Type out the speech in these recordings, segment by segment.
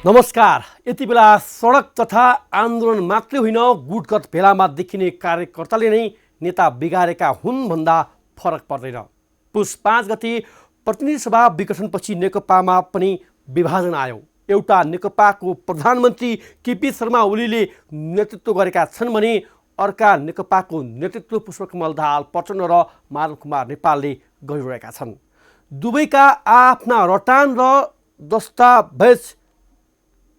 नमस्कार। यति बेला सडक तथा आन्दोलन मात्रै होइन, गुटगत भेलामा देखिने कार्यकर्ताले नै नेता बिगारेका हुन् भन्दा फरक पर्दैन। पुस 5 गते प्रतिनिधि सभा विघटनपछि नेकपामा पनि विभाजन आयो। एउटा नेकपाको प्रधानमन्त्री केपी शर्मा ओलीले नेतृत्व गरेका छन् भने अर्का नेकपाको नेतृत्व पुष्पकमल दाहाल प्रचण्ड र माधव कुमार नेपालले गरिरहेका छन्। दुवैका आफ्ना रटान र दस्तावेज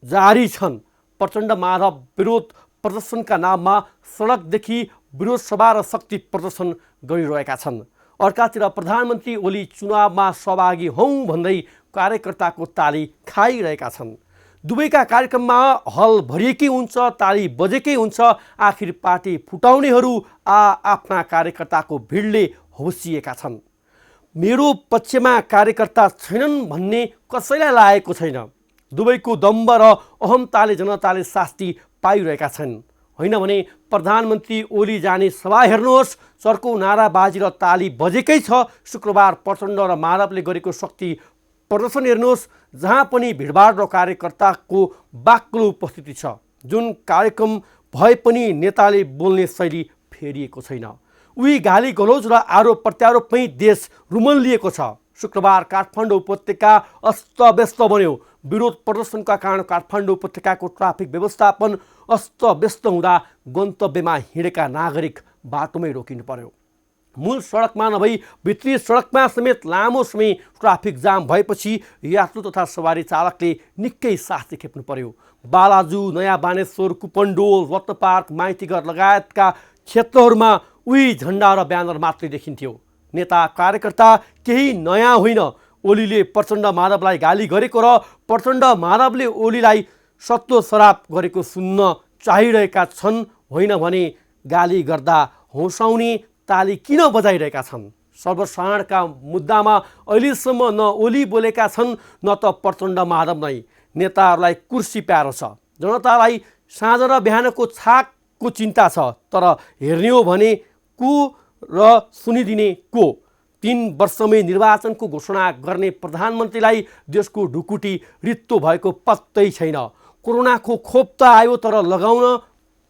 जारी छन्। प्रचण्ड माधव विरोध प्रदर्शनका नाममा सडकदेखि विरोध सभा र शक्ति प्रदर्शन गरिरहेका छन्। अर्कातिर प्रधानमन्त्री ओली चुनावमा सहभागी हौँ भन्दै कार्यकर्ताको ताली खाइरहेका छन्। दुवैका कार्यक्रममा हल भरिएकै हुन्छ, ताली बजेकै हुन्छ। आखिर पार्टी फुटाउनेहरू आफ्ना कार्यकर्ताको भिडले होसिएका छन्। मेरो पक्षमा कार्यकर्ता छैनन् भन्ने कसैलाई लागेको छैन। दुवैको दम्ब र अहमताले जनताले शास्ति पाइरहेका छन्। होइन भने प्रधानमन्त्री ओली जाने सभा हेर्नुहोस्, चर्को नाराबाजी र ताली बजेकै छ। शुक्रबार प्रचण्ड र माधवले गरेको शक्ति प्रदर्शन हेर्नुहोस्, जहाँ पनि भिडभाड र कार्यकर्ताको बाक्लो उपस्थिति छ। जुन कार्यक्रम भए पनि नेताले बोल्ने शैली फेरिएको छैन। उही गाली गलौज र आरोप प्रत्यारोपमै देश रुमल्लिएको छ। शुक्रबार काठमाडौँ उपत्यका अस्तव्यस्त बन्यो। विरोध प्रदर्शनका कारण काठमाडौँ उपत्यकाको ट्राफिक व्यवस्थापन अस्तव्यस्त हुँदा गन्तव्यमा हिँडेका नागरिक बाटोमै रोकिनु पर्यो। मूल सडकमा नभई भित्री सडकमा समेत लामो समय ट्राफिक जाम भएपछि यात्रु तथा सवारी चालकले निकै शास्ति खेप्नु पर्यो। बालाजु, नयाँ बानेश्वर, कुपन्डोल, रत्नपार्क, माइतीघर लगायतका क्षेत्रहरूमा उही झन्डा र ब्यानर मात्रै देखिन्थ्यो। नेता कार्यकर्ता केही नयाँ होइन। ओलीले प्रचण्ड माधवलाई गाली गरेको र प्रचण्ड माधवले ओलीलाई सत्तो सराप गरेको सुन्न चाहिरहेका छन्। होइन भने गाली गर्दा हौसाउने ताली किन बजाइरहेका छन्? सर्वसाधारणका मुद्दामा अहिलेसम्म न ओली बोलेका छन् न त प्रचण्ड माधव नै। नेताहरूलाई कुर्सी प्यारो छ, जनतालाई साँझ र बिहानको छाकको चिन्ता छ। तर हेर्ने हो भने को र सुनिदिने को? 3 वर्षमै निर्वाचनको घोषणा गर्ने प्रधानमन्त्रीलाई देशको ढुकुटी रित्तो भएको पत्तै छैन। कोरोनाको खोप त आयो, तर लगाउन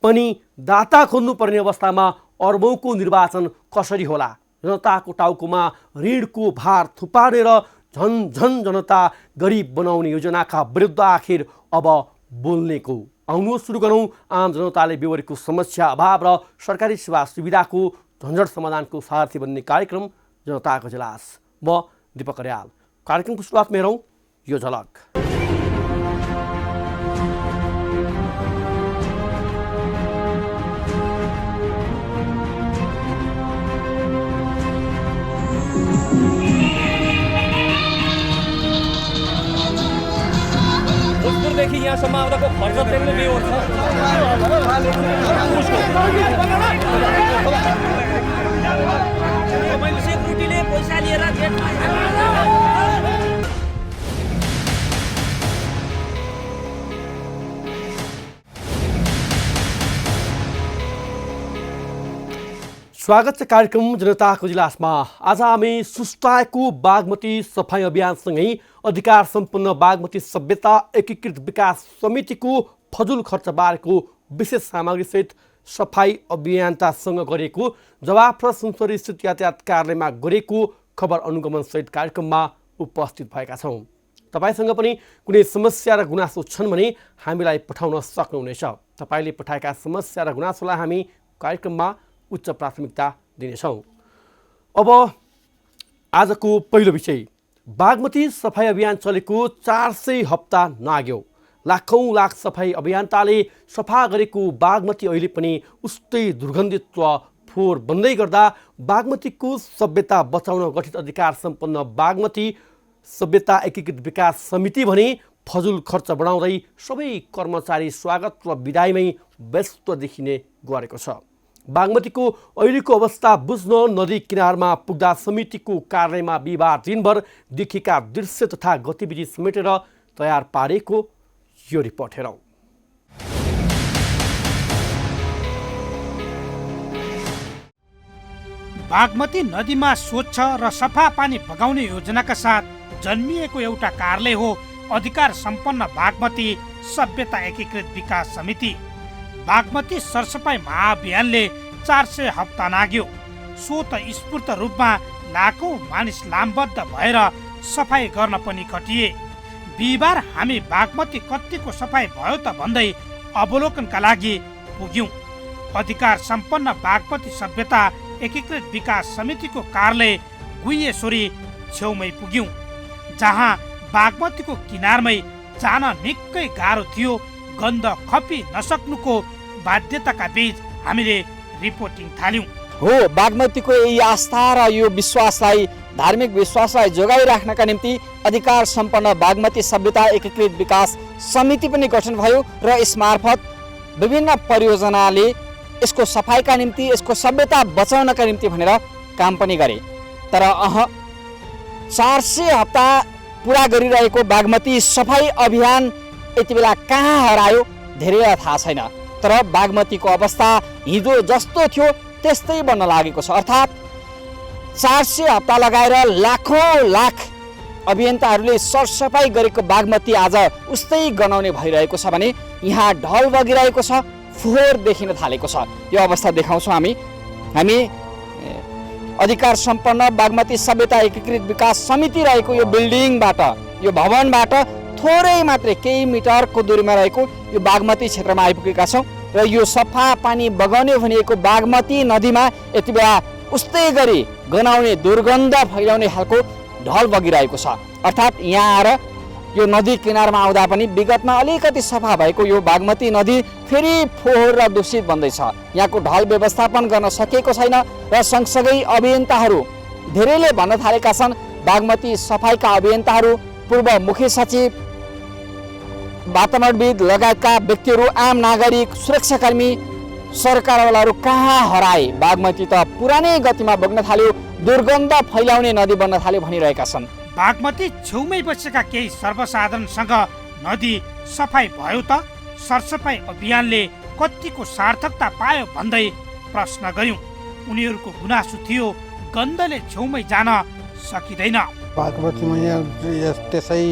पनि दाता खोज्नुपर्ने अवस्थामा अर्बौँको निर्वाचन कसरी होला? जनताको टाउकोमा ऋणको भार थुपारेर झन जनता गरिब बनाउने योजनाका विरुद्ध आखिर अब बोल्ने को? आउनुहोस् सुरु गरौँ आम जनताले बेहोरेको समस्या, अभाव र सरकारी सेवा सुविधाको झन्झट समाधानको सारथी बन्ने कार्यक्रम जनताको इजलास। म दीपक अर्याल। कार्यक्रमको सुरुवातमा हेरौँ यो झलक। देखि यहाँसम्म आउँदाको खर्च तेल्नु बेहोर छ। मैले सेक्युरिटीले पैसा लिएर स्वागत छ कार्यक्रम जनताको इजलासमा। आज हामी सुस्ताएको बागमती सफाई अभियानसँगै अधिकार सम्पन्न बागमती सभ्यता एकीकृत विकास समितिको फजुल खर्च बारेको विशेष सामग्रीसहित सफाई अभियन्तासँग गरेको जवाफ र सुनसरी स्थित यातायात कार्यालयमा गरेको खबर अनुगमन सहित कार्यक्रममा उपस्थित भएका छौँ। तपाईसँग पनि कुनै समस्या र गुनासो छन् भने हामीलाई पठाउन सक्नुहुनेछ। तपाईँले पठाएका समस्या र गुनासोलाई हामी कार्यक्रममा उच्च प्राथमिकता दिनेछौँ। अब आजको पहिलो विषय, बागमती सफाई अभियान चलेको 400 हप्ता नाग्यो। लाखौँ लाख सफाई अभियन्ताले सफा गरेको बागमती अहिले पनि उस्तै दुर्गन्धित्व फोहोर बन्दै गर्दा बागमतीको सभ्यता बचाउन गठित अधिकार सम्पन्न बागमती सभ्यता एकीकृत विकास समिति भने फजुल खर्च बढाउँदै सबै कर्मचारी स्वागत र बिदाईमै व्यस्त देखिने गरेको छ। बागमतीको अहिलेको अवस्था बुझ्न नदी किनारमा पुग्दा समितिको कार्यालयमा बिहिबार दिनभर देखिएका दृश्य तथा गतिविधि समेटेर तयार पारेको यो रिपोर्ट हेरौँ। बागमती नदीमा स्वच्छ र सफा पानी बगाउने योजनाका साथ जन्मिएको एउटा कार्यालय हो अधिकार सम्पन्न बागमती सभ्यता एकीकृत विकास समिति। बागमती सरसफाई महाअभियानले 400 हप्ता नाग्यो। स्वतस्फूर्त रूपमा लाखौं मानिस लामबद्ध भएर सफाई गर्न पनि खटिए। बिहिबार हामी बागमती कतिको सफाई भयो त भन्दै अवलोकनका लागि पुग्यौं। अधिकार सम्पन्न बागमती सभ्यता एकीकृत विकास समितिको कार्यालय गुह्येश्वरी छेउमै पुग्यौं, जहाँ बागमतीको किनारमै जान निकै गाह्रो थियो। गन्ध खपी नसक्नुको बाध्यताका बीच हामीले रिपोर्टिङ थाल्यौं। हो, बागमतीको यही आस्था र यो विश्वासलाई, धार्मिक विश्वासलाई जोगाइराख्नका निम्ति अधिकार सम्पन्न बागमती सभ्यता एकीकृत विकास समिति पनि गठन भयो र यसमार्फत विभिन्न परियोजनाले यसको सफाइका निम्ति, यसको सभ्यता बचाउनका निम्ति भनेर काम पनि गरे। तर 400 हप्ता पुरा गरिरहेको बागमती सफाई अभियान यति बेला कहाँ हरायो धेरैलाई थाहा छैन। तर बागमतीको अवस्था हिजो जस्तो थियो त्यस्तै बन्न लागेको छ। अर्थात् 400 हप्ता लगाएर लाखौं लाख अभियन्ताहरूले सरसफाई गरेको बागमती आज उस्तै गनाउने भइरहेको छ भने यहाँ ढल बगिरहेको छ, फोहोर देखिन थालेको छ। यो अवस्था देखाउँछौँ हामी अधिकार सम्पन्न बागमती सभ्यता एकीकृत विकास समिति रहेको यो बिल्डिङबाट, यो भवनबाट थोरै मात्रै केही मिटरको दूरीमा रहेको यो बागमती क्षेत्रमा आइपुगेका छौँ र यो सफा पानी बगाउने भनिएको बागमती नदीमा यति बेला उस्तै गरी गनाउने, दुर्गन्ध फैलाउने खालको ढल बगिरहेको छ। अर्थात् यहाँ आएर यो नदी किनारमा आउँदा पनि विगतमा अलिकति सफा भएको यो बागमती नदी फेरि फोहोर र दूषित बन्दैछ। यहाँको ढल व्यवस्थापन गर्न सकेको छैन र सँगसँगै अभियन्ताहरू धेरैले भन्न थालेका छन्। बागमती सफाइका अभियन्ताहरू, पूर्व मुख्य सचिव, वातावरणविद लगायतका व्यक्तिहरू, आम नागरिक, सुरक्षाकर्मी, सरकारवालाहरू कहाँ हराए? बागमती त पुरानै गतिमा बग्न थाल्यो, दुर्गन्ध फैलाउने नदी बन्न थाल्यो भनिरहेका छन्। बागमती छेउमै बसेका केही सर्वसाधारणसँग नदी सफाई भयो त, सरसफाई अभियानले कतिको सार्थकता पायो भन्दै प्रश्न गर्यौं। उनीहरूको गुनासो थियो गन्धले छेउमै जान सकिँदैन। बागमतीमा यहाँ त्यसै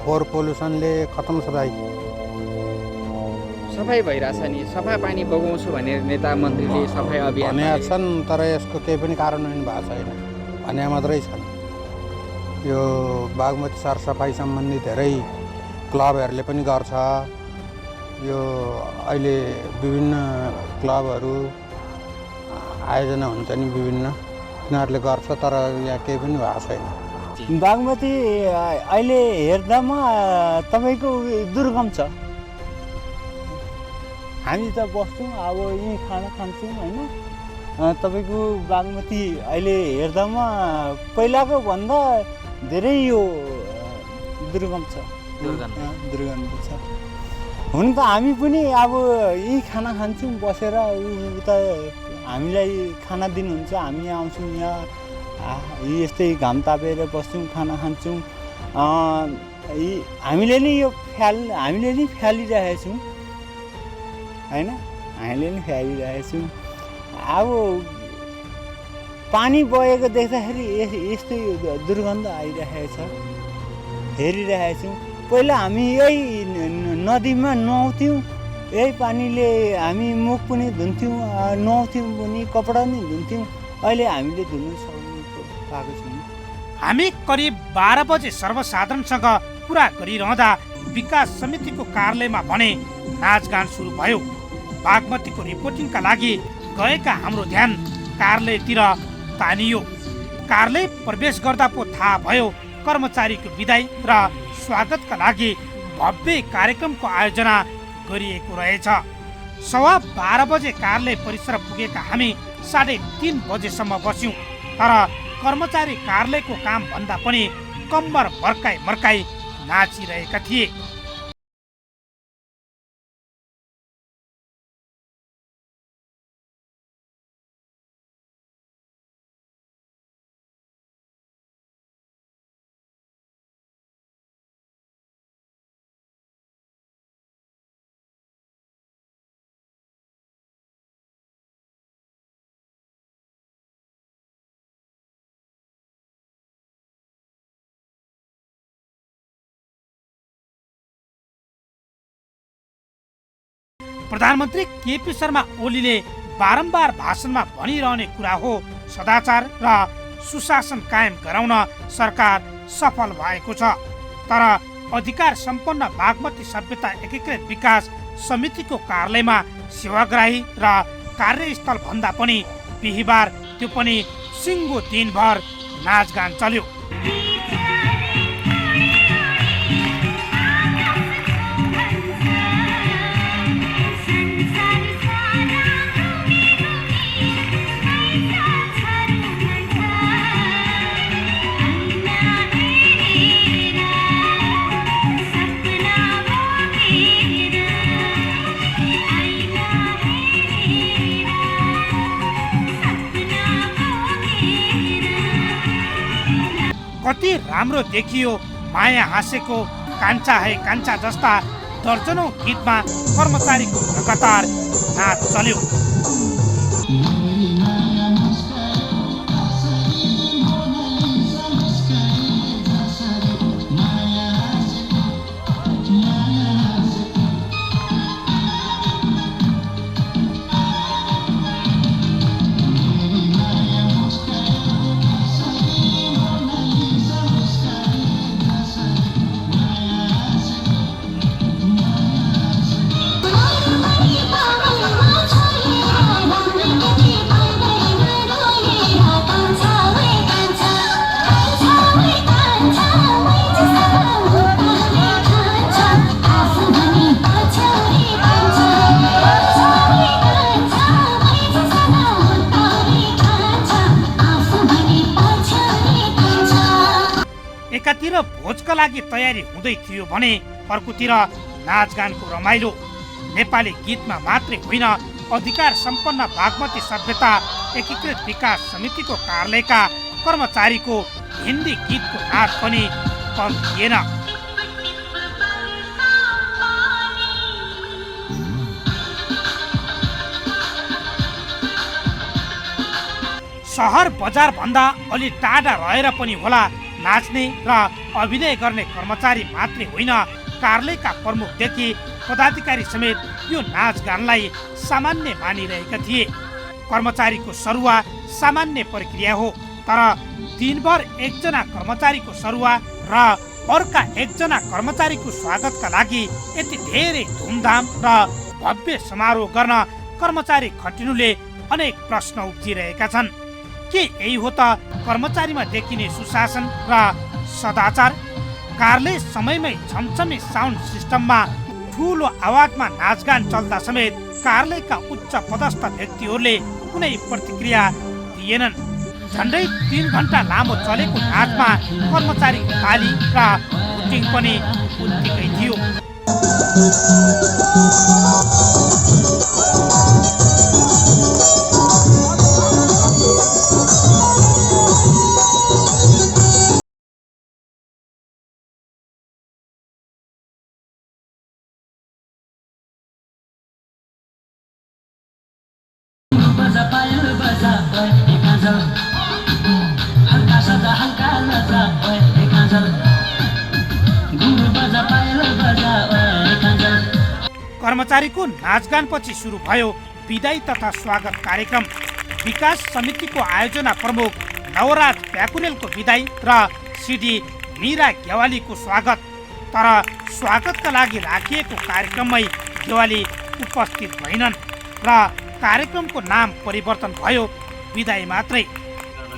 फोहोर पोल्युसनले खतम छ भाइ। सफाइ भइरहेछ नि, सफा पानी बगाउँछु भनेर नेता मन्त्रीले सफाइ अभियान भनेका छन्, तर यसको केही पनि कार्यान्वयन भएको छैन, भने मात्रै छन्। यो बागमती सरसफाइ सम्बन्धी धेरै क्लबहरूले पनि गर्छ। यो अहिले विभिन्न क्लबहरू आयोजना हुन्छ नि विभिन्न, तिनीहरूले गर्छ, तर यहाँ केही पनि भएको छैन। बागमती अहिले हेर्दामा तपाईँको दुर्गम छ। हामी त बस्छौँ, अब यहीँ खाना खान्छौँ होइन। तपाईँको बागमती अहिले हेर्दामा पहिलाको भन्दा धेरै यो दुर्गम छ, दुर्गन्ध छ। हुन त हामी पनि अब यहीँ खाना खान्छौँ बसेर, उता हामीलाई खाना दिनुहुन्छ, हामी आउँछौँ यहाँ यस्तै घाम तापेर बस्छौँ, खाना खान्छौँ। हामीले नै यो हामीले नै फ्यालिरहेछौँ होइन, हामीले नै फ्यालिरहेछौँ। अब पानी बगेको देख्दाखेरि यस्तै दुर्गन्ध आइरहेछ, हेरिरहेछौँ। पहिला हामी यही नदीमा नुहाउँथ्यौँ, यही पानीले हामी मुख पनि धुन्थ्यौँ, नुहाउँथ्यौँ पनि, कपडा पनि धुन्थ्यौँ। अहिले हामीले धुनु पाएको छैनौँ। हामी करिब 12 बजे सर्वसाधारणसँग कुरा गरिरहँदा विकास समितिको कार्यालयमा भने नाचगान सुरु भयो। बागमतीको रिपोर्टिङका लागि गएका हाम्रो ध्यान कार्यालयतिर तानियो। कार्यालय प्रवेश गर्दा पो थाहा भयो कर्मचारीको बिदाई र स्वागतका लागि भव्य कार्यक्रमको आयोजना गरिएको रहेछ। 12:15 बजे कार्यालय परिसर पुगेका हामी 3:30 बजेसम्म बस्यौँ। तर कर्मचारी कार्यालयको काम भन्दा पनि कम्मर मर्काई नाचिरहेका थिए। प्रधानमन्त्री केपी शर्मा ओलीले बारम्बार भाषणमा भनिरहने कुरा हो, सदाचार र सुशासन कायम गराउन सरकार सफल भएको छ। तर अधिकार सम्पन्न बागमती सभ्यता एकीकृत विकास समितिको कार्यालयमा सेवाग्राही र कार्यस्थल भन्दा पनि बिहिबार, त्यो पनि सिङ्गो दिनभर नाचगान चल्यो। कति राम्रो देखियो माया हाँसेको कान्छा है कान्छा जस्ता दर्जनौं गीतमा कर्मचारीको लगातार नाच चल्यो। एकातिर भोजका लागि तयारी हुँदै थियो भने अर्कोतिर नाचगानको रमाइलो। नेपाली गीतमा मात्रै होइन, अधिकार सम्पन्न बागमती सभ्यता एकीकृत विकास समितिको कार्यालयका कर्मचारीको हिन्दी गीतको नाच पनि कम थिएन। सहर बजार भन्दा अलि टाढा रहेर पनि होला, नाच्ने र अभिनय गर्ने कर्मचारी मात्रै होइन, कार्यालयका प्रमुखदेखि पदाधिकारी समेत यो नाचगानलाई सामान्य मानिरहेका थिए। कर्मचारीको सरुवा सामान्य प्रक्रिया हो, तर दिनभर एकजना कर्मचारीको सरुवा र अर्का एकजना कर्मचारीको स्वागतका लागि यति धेरै धुमधाम र भव्य समारोह गर्न कर्मचारी खटिनुले अनेक प्रश्न उब्जिरहेका छन्। के यही हो त कर्मचारीमा देखिने सुशासन र सदाचार? कार्यालय समयमै छमछमे साउन्ड सिस्टममा ठुलो आवाजमा नाचगान चल्दा समेत कार्यालयका उच्च पदस्थ व्यक्तिहरूले कुनै प्रतिक्रिया दिएनन्। झन्डै 3 घण्टा लामो चलेको नाचमा कर्मचारीको ताली र हुटिङ पनि उत्तिकै थियो। कर्मचारीको नाचगानपछि सुरु भयो विदाई तथा स्वागत कार्यक्रम। विकास समितिको आयोजना प्रमुख नवराज प्याकुरेलको विदाई र सिडी मीरा गेवालीको स्वागत। तर स्वागतका लागि राखिएको कार्यक्रममै गेवाली उपस्थित भइनन् र कार्यक्रमको नाम परिवर्तन भयो, विदाई मात्रै।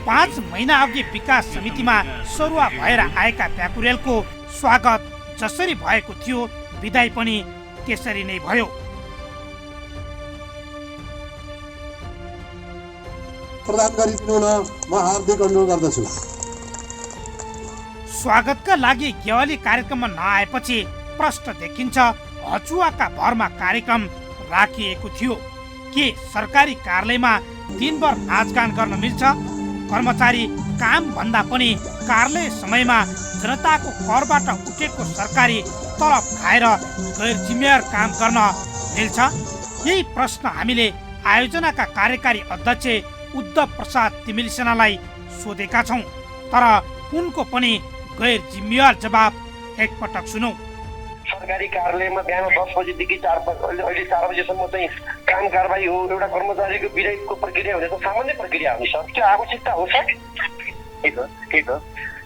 5 महिना अघि विकास समितिमा सरुवा भएर आएका प्याकुरेलको स्वागत जसरी भएको थियो, विदाई पनि त्यसरी नै भयो। प्रदान गरिदिनुहुन म हार्दिक अनुरोध गर्दछु। स्वागतका लागि गेवाली कार्यक्रममा नआएपछि प्रश्न देखिन्छ, हचुवाका भरमा कार्यक्रम राखिएको थियो। के सरकारी कार्यालयमा दिनभर नाचगान गर्न मिल्छ? कर्मचारी काम भन्दा पनि कार्यालय समयमा जनताको करबाट उठेको सरकारी तलब खाएर गैर जिम्मेवार काम गर्न मिल्छ? यही प्रश्न हामीले आयोजनाका कार्यकारी अध्यक्ष उद्धव प्रसाद तिमिलसेनालाई सोधेका छौँ, तर उनको पनि गैर जिम्मेवार जवाब एकपटक सुनौ। सरकारी कार्यालयमा बिहान 10 बजेदेखि 4 बजेसम्म चाहिँ काम कारबाही हो, एउटा कर्मचारीको विदाइको प्रक्रिया हुने त सामान्य प्रक्रिया हो नि सर, त्यो आवश्यकता हो सर। ठिक हो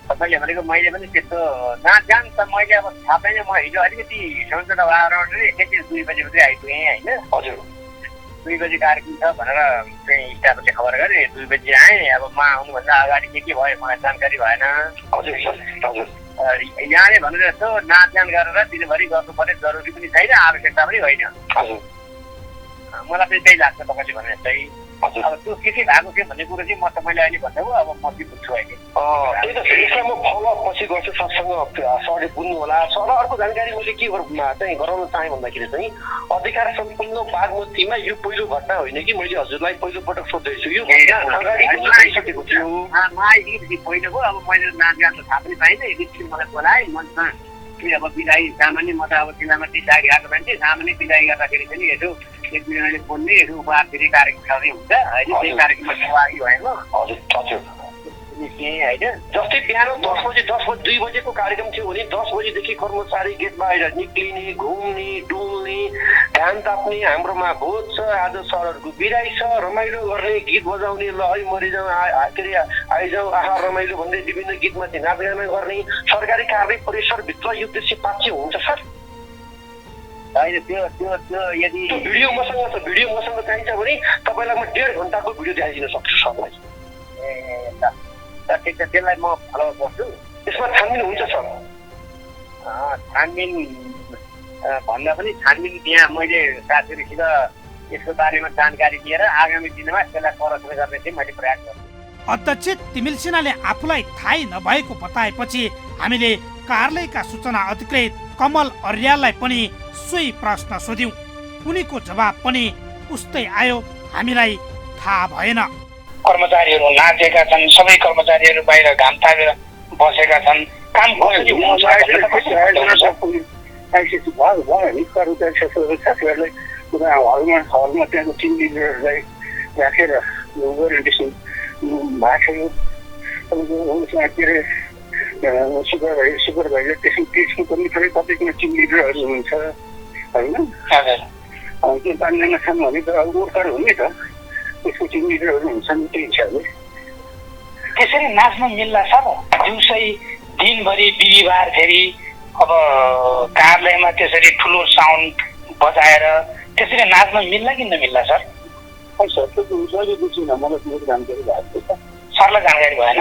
तपाईँले भनेको मैले पनि त्यस्तो नजान त मैले अब थाहा पाइनँ। म हिजो अलिकति संसद वातावरण एकैचोटि 2 बजे मात्रै आइपुगेँ होइन। हजुर 2 बजी कार्यक्रम छ भनेर चाहिँ स्टाफले खबर गरे, 2 बजी आएँ। अब म आउनुभन्दा अगाडि के भयो मलाई जानकारी भएन। हजुर सर हजुर यहाँले भनेर जस्तो नाचगान गरेर दिनभरि गर्नुपर्ने जरुरी पनि छैन, आवश्यकता पनि होइन। हजुर मलाई चाहिँ त्यही लाग्छ तपाईँले भने जस्तै। हजुर अब त्यो के भएको थियो भन्ने कुरो चाहिँ म तपाईँले अहिले भन्नुभयो, अब म के बुझ्छु अहिले। त्यही त यसलाई म फलोअप पछि गर्छु सरसँग, सरले बुझ्नु होला। सर अर्को जानकारी मैले के चाहिँ गराउन चाहेँ भन्दाखेरि चाहिँ अधिकार सम्पन्न बागमतीमा यो पहिलो घटना होइन कि मैले हजुरलाई पहिलो पटक सोध्दैछु, यो घटना अगाडि पनि भइसकेको थियो। पहिलोको अब मैले नाचगान त थाहा पनि पाइनँ, एकछिन मलाई बोलाएँ मञ्चमा कि अब बिदाई सामान्य, म त अब जिल्लामा बिदाई गएको मान्छे, सामान्य बिदाई गर्दाखेरि पनि यसो एक मिनटले बोल्ने यसो उपहार दिने कार्यक्रम खाने हुन्छ होइन। त्यही कार्यक्रममा सहभागी भएँ म। हजुर हजुर निस्केँ होइन। जस्तै बिहान 2 बजेको कार्यक्रम थियो भने 10 बजेदेखि कर्मचारी गेट बाहिर निक्लिने, घुम्ने, डुल्ने, ध्यान ताप्ने, हाम्रोमा भोज छ, आज सरहरूको बिदाई छ, रमाइलो गर्ने, गीत बजाउने, ल है मरिजाउँ के अरे आइजाउँ आहा रमाइलो भन्दै विभिन्न गीतमा चाहिँ नाचगान गर्ने सरकारी कार्य परिसरभित्र यो दृश्य पाच्य हुन्छ सर। होइन त्यो यदि भिडियो मसँग छ, भिडियो मसँग चाहिन्छ भने तपाईँलाई म 1.5 घन्टाको भिडियो देखाइदिन सक्छु सरलाई। ठिक छ, त्यसलाई म फलो गर्छु। यसमा छानबिन हुन्छ सर। छानबिन भन्दा पनि छानबिन त्यहाँ मैले साथीहरूसित यसको बारेमा जानकारी दिएर आगामी दिनमा त्यसलाई संरक्षण गर्ने चाहिँ मैले प्रयास गर्छु। अध्यक्ष तिमिल सिन्हाले आफूलाई थाहै नभएको बताएपछि हामीले कार्यालयका सूचना अधिकृत कमल अर्याललाई पनि सोही प्रश्न सोध्यौं। उनीको जवाब पनि उस्तै आयो, हामीलाई थाहा भएन। कर्मचारीहरू नाचेका छन्, सबै कर्मचारीहरू बाहिर घाम तापेर बसेका छन्। काम कसरी हुन्छ हलमा त्यहाँको टिम लिडरहरूलाई राखेर ओरिएन्टेसन भएको छ। के अरे सुपरभाइजर त्यसको पनि थोरै कतिको टिम लिडरहरू हुन्छ होइन। त्यो पाँचजना छन् भने त अब वर्कर हो नि त, त्यसको टिम लिडरहरू हुन्छन् त्यही हिसाबले। त्यसरी नाच्न मिल्ला सर? दिउँसै दिनभरि बिहिबार फेरि अब कार्यालयमा त्यसरी ठुलो साउन्ड बजाएर त्यसरी नाच्न मिल्ला कि नमिल्ला सर? सर त्यो जहिले बुझिनँ, मलाई त्यो जानकारी भएको छ। सरलाई जानकारी भएन?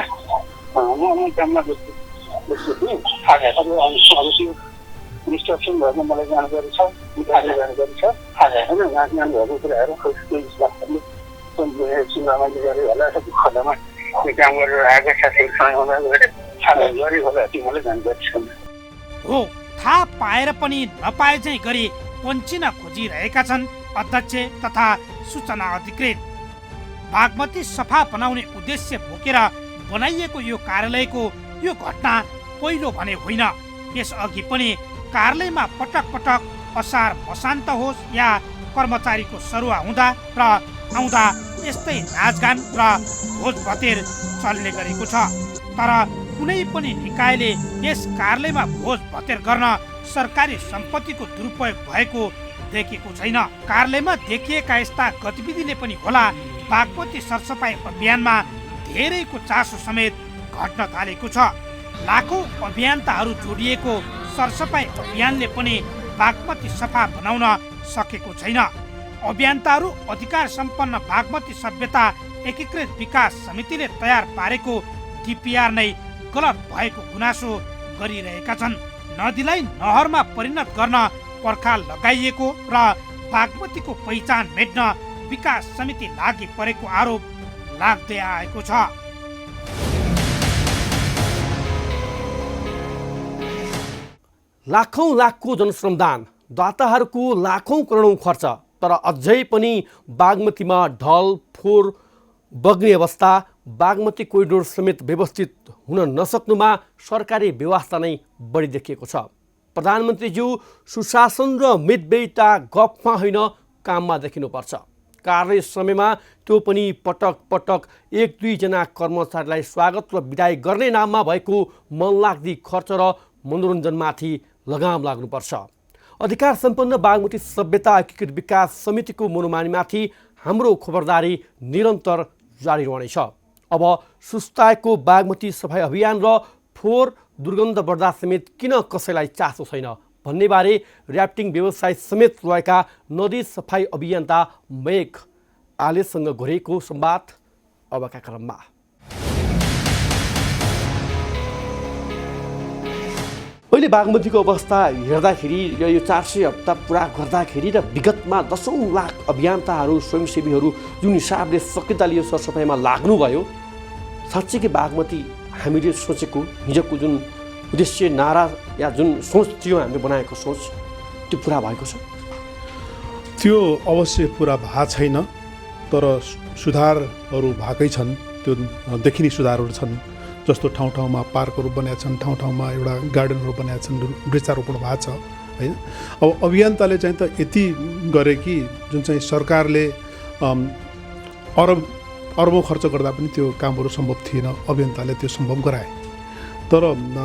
म काममा बस्छु कि हजुर। अब त्यो इन्स्ट्रक्सन भएको मलाई जानकारी छ, जानकारी छ होइन। नाचगान भएको कुराहरू चिन्तामा गरेँ होला, खदामा काम गरेर आएका साथीहरूसँग गरे होला, त्यो मलाई जानकारी छ। हो, थाहा पाएर पनि नपाए चाहिँ गरी पञ्चिन खोजिरहेका छन् अध्यक्ष तथा सूचना अधिकृत। बागमती सफा बनाउने उद्देश्य बोकेर बनाइएको यो कार्यालयको यो घटना पहिलो भने होइन। यसअघि पनि कार्यालयमा पटक पटक असार मसान्त होस् या कर्मचारीको सरुवा हुँदा र आउँदा यस्तै नाचगान र भोज भतेर चल्ने गरेको छ। तर कुनै पनि निकायले यस कार्यालयमा भोज भतेर गर्न सरकारी सम्पत्तिको दुरुपयोग भएको देखिएको छैन। कार्यालयमा देखिएका यस्ता गतिविधिले पनि होला बागमती सरसफाई अभियानमा धेरैको चासो समेत घट्न थालेको छ। लाखौं अभियन्ताहरू जोडिएको सरसफाई अभियानले पनि बागमती सफा बनाउन सकेको छैन। अभियन्ताहरू अधिकार सम्पन्न बागमती सभ्यता एकीकृत विकास समितिले तयार पारेको डिपिआर नै गलत भएको गुनासो गरिरहेका छन्। नदीलाई नहरमा परिणत गर्न पर्खाल लगाइएको र बागमतीको पहिचान मेट्न विकास समिति लागि परेको आरोप लाग्दै आएको छ। लाखौं लाखको जनश्रमदान, दाताहरूको लाखौं करोडौं खर्च, तर अझै पनि बागमतीमा ढल फोहोर बग्ने अवस्था, बागमती कोरिडोर समेत व्यवस्थित हुन नसक्नुमा सरकारी व्यवस्था नै बढी देखिएको छ। प्रधानमन्त्रीज्यू सुशासन र मितव्ययिता गफमा होइन काममा देखिनुपर्छ। कार्य समयमा त्यो पनि पटक पटक 1-2 जना कर्मचारीलाई स्वागत र बिदाई गर्ने नाममा भएको मनलाग्दी खर्च र मनोरञ्जनमाथि लगाम लाग्नुपर्छ। अधिकार सम्पन्न बागमती सभ्यता एकीकृत विकास समितिको मनोमानीमाथि हाम्रो खबरदारी निरन्तर जारी रहनेछ। अब सुस्ताएको बागमती सफाई अभियान र फोहोर दुर्गन्ध बढ्दा समेत किन कसैलाई चासो छैन भन्नेबारे र्याफ्टिङ व्यवसाय समेत रहेका नदी सफाई अभियन्ता मेघ आलेसँग गरेको संवाद अबका क्रममा। अहिले बागमतीको अवस्था हेर्दाखेरि यो 400 हप्ता पुरा गर्दाखेरि र विगतमा 10औं लाख अभियन्ताहरू स्वयंसेवीहरू जुन हिसाबले सक्रियता लियो सरसफाइमा लाग्नुभयो, साँच्चीकै बागमती हामीले सोचेको हिजोको जुन उद्देश्य नारा या जुन सोच थियो हामीले बनाएको सोच त्यो पुरा भएको छ? त्यो अवश्य पुरा भएको छैन, तर सुधारहरू भएकै छन्। त्यो देखिने सुधारहरू छन्, जस्तो ठाउँ ठाउँमा पार्कहरू बनाएका छन्, ठाउँ ठाउँमा एउटा गार्डनहरू बनाएका छन्, वृक्षारोपण भएको छ होइन। अब अभियन्ताले चाहिँ त यति गरे कि जुन चाहिँ सरकारले अरबौँ खर्च गर्दा पनि त्यो कामहरू सम्भव थिएन, अभियन्ताले त्यो सम्भव गराए। तर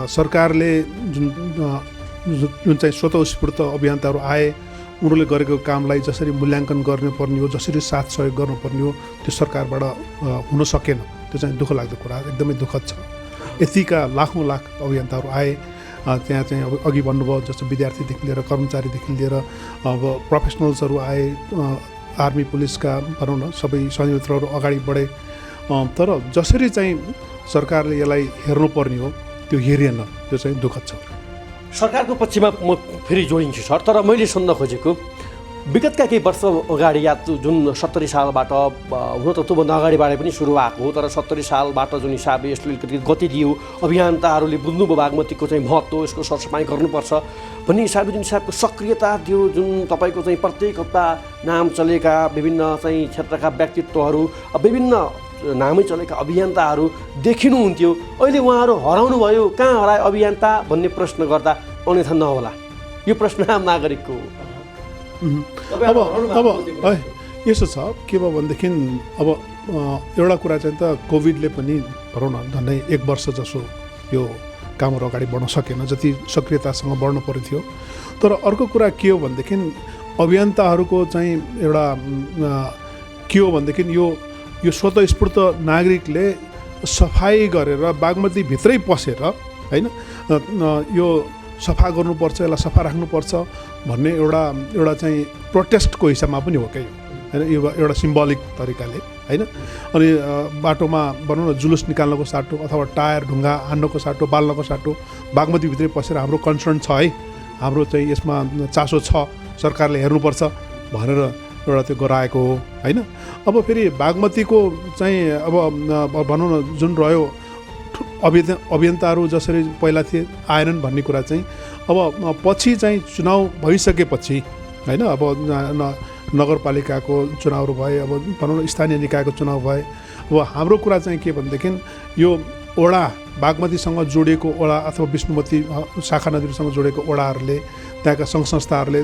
सरकारले जुन चाहिँ स्वतःस्फूर्त अभियन्ताहरू आए, उनीहरूले गरेको कामलाई जसरी मूल्याङ्कन गर्नुपर्ने हो, जसरी साथ सहयोग गर्नुपर्ने हो, त्यो सरकारबाट हुन सकेन। त्यो चाहिँ दुःख लाग्दो कुरा, एकदमै दुःखद छ। यतिका लाखौँ लाख अभियन्ताहरू आए, त्यहाँ चाहिँ अब अघि भन्नुभयो जस्तो विद्यार्थीदेखि लिएर कर्मचारीदेखि लिएर अब प्रोफेसनल्सहरू आए, आर्मी पुलिसका भनौँ न सबै संयन्त्रहरू अगाडि बढे। तर जसरी चाहिँ सरकारले यसलाई हेर्नुपर्ने हो त्यो हेरिएन, त्यो चाहिँ दुःखद छ। सरकारको पक्षमा म फेरि जोडिन्छु सर, तर मैले सुन्न खोजेको विगतका केही वर्ष अगाडि या जुन 70 सालबाट हुन त त्योभन्दा अगाडिबाट पनि सुरु भएको हो, तर 70 सालबाट जुन हिसाबले यसले अलिकति गति दियो, अभियन्ताहरूले बुझ्नुभयो बागमतीको चाहिँ महत्त्व, यसको सरसफाइ गर्नुपर्छ भन्ने हिसाबले जुन हिसाबको सक्रियता दियो, जुन तपाईँको चाहिँ प्रत्येक हप्ता नाम चलेका विभिन्न चाहिँ क्षेत्रका व्यक्तित्वहरू, विभिन्न नामै चलेका अभियन्ताहरू देखिनुहुन्थ्यो। अहिले उहाँहरू हराउनु भयो, कहाँ हराए अभियन्ता भन्ने प्रश्न गर्दा अन्यथा नहोला, यो प्रश्न आम नागरिकको। अब यसो छ के भयो भनेदेखि अब एउटा कुरा चाहिँ त कोभिडले पनि भनौँ न झन्डै 1 वर्ष जसो यो कामहरू अगाडि बढ्न सकेन, जति सक्रियतासँग बढ्नु पर्यो थियो। तर अर्को कुरा के हो भनेदेखि अभियन्ताहरूको चाहिँ एउटा के हो भनेदेखि यो स्वतःस्फूर्त नागरिकले सफाइ गरेर बागमतीभित्रै पसेर होइन यो सफा गर्नुपर्छ, यसलाई सफा राख्नुपर्छ भन्ने एउटा चाहिँ प्रोटेस्टको हिसाबमा पनि हो क्या होइन, यो एउटा सिम्बोलिक तरिकाले होइन। अनि बाटोमा भनौँ न जुलुस निकाल्नको साटो अथवा टायर ढुङ्गा हान्नको साटो, बाल्नको साटो बागमतीभित्रै पसेर हाम्रो कन्सर्न छ है, हाम्रो चाहिँ यसमा चासो छ, सरकारले हेर्नुपर्छ भनेर एउटा त्यो गराएको हो होइन। अब फेरि बागमतीको चाहिँ अब भनौँ न जुन रह्यो अभियन्ताहरू जसरी पहिला थिए आएनन् भन्ने कुरा चाहिँ अब पछि चाहिँ चुनाव भइसकेपछि होइन, अब नगरपालिकाको चुनावहरू भए, अब भनौँ न स्थानीय निकायको चुनाव भए। अब हाम्रो कुरा चाहिँ के भनेदेखि यो ओडा बागमतीसँग जोडिएको ओडा अथवा विष्णुमती शाखा नदीसँग जोडिएको ओडाहरूले, त्यहाँका सङ्घ संस्थाहरूले,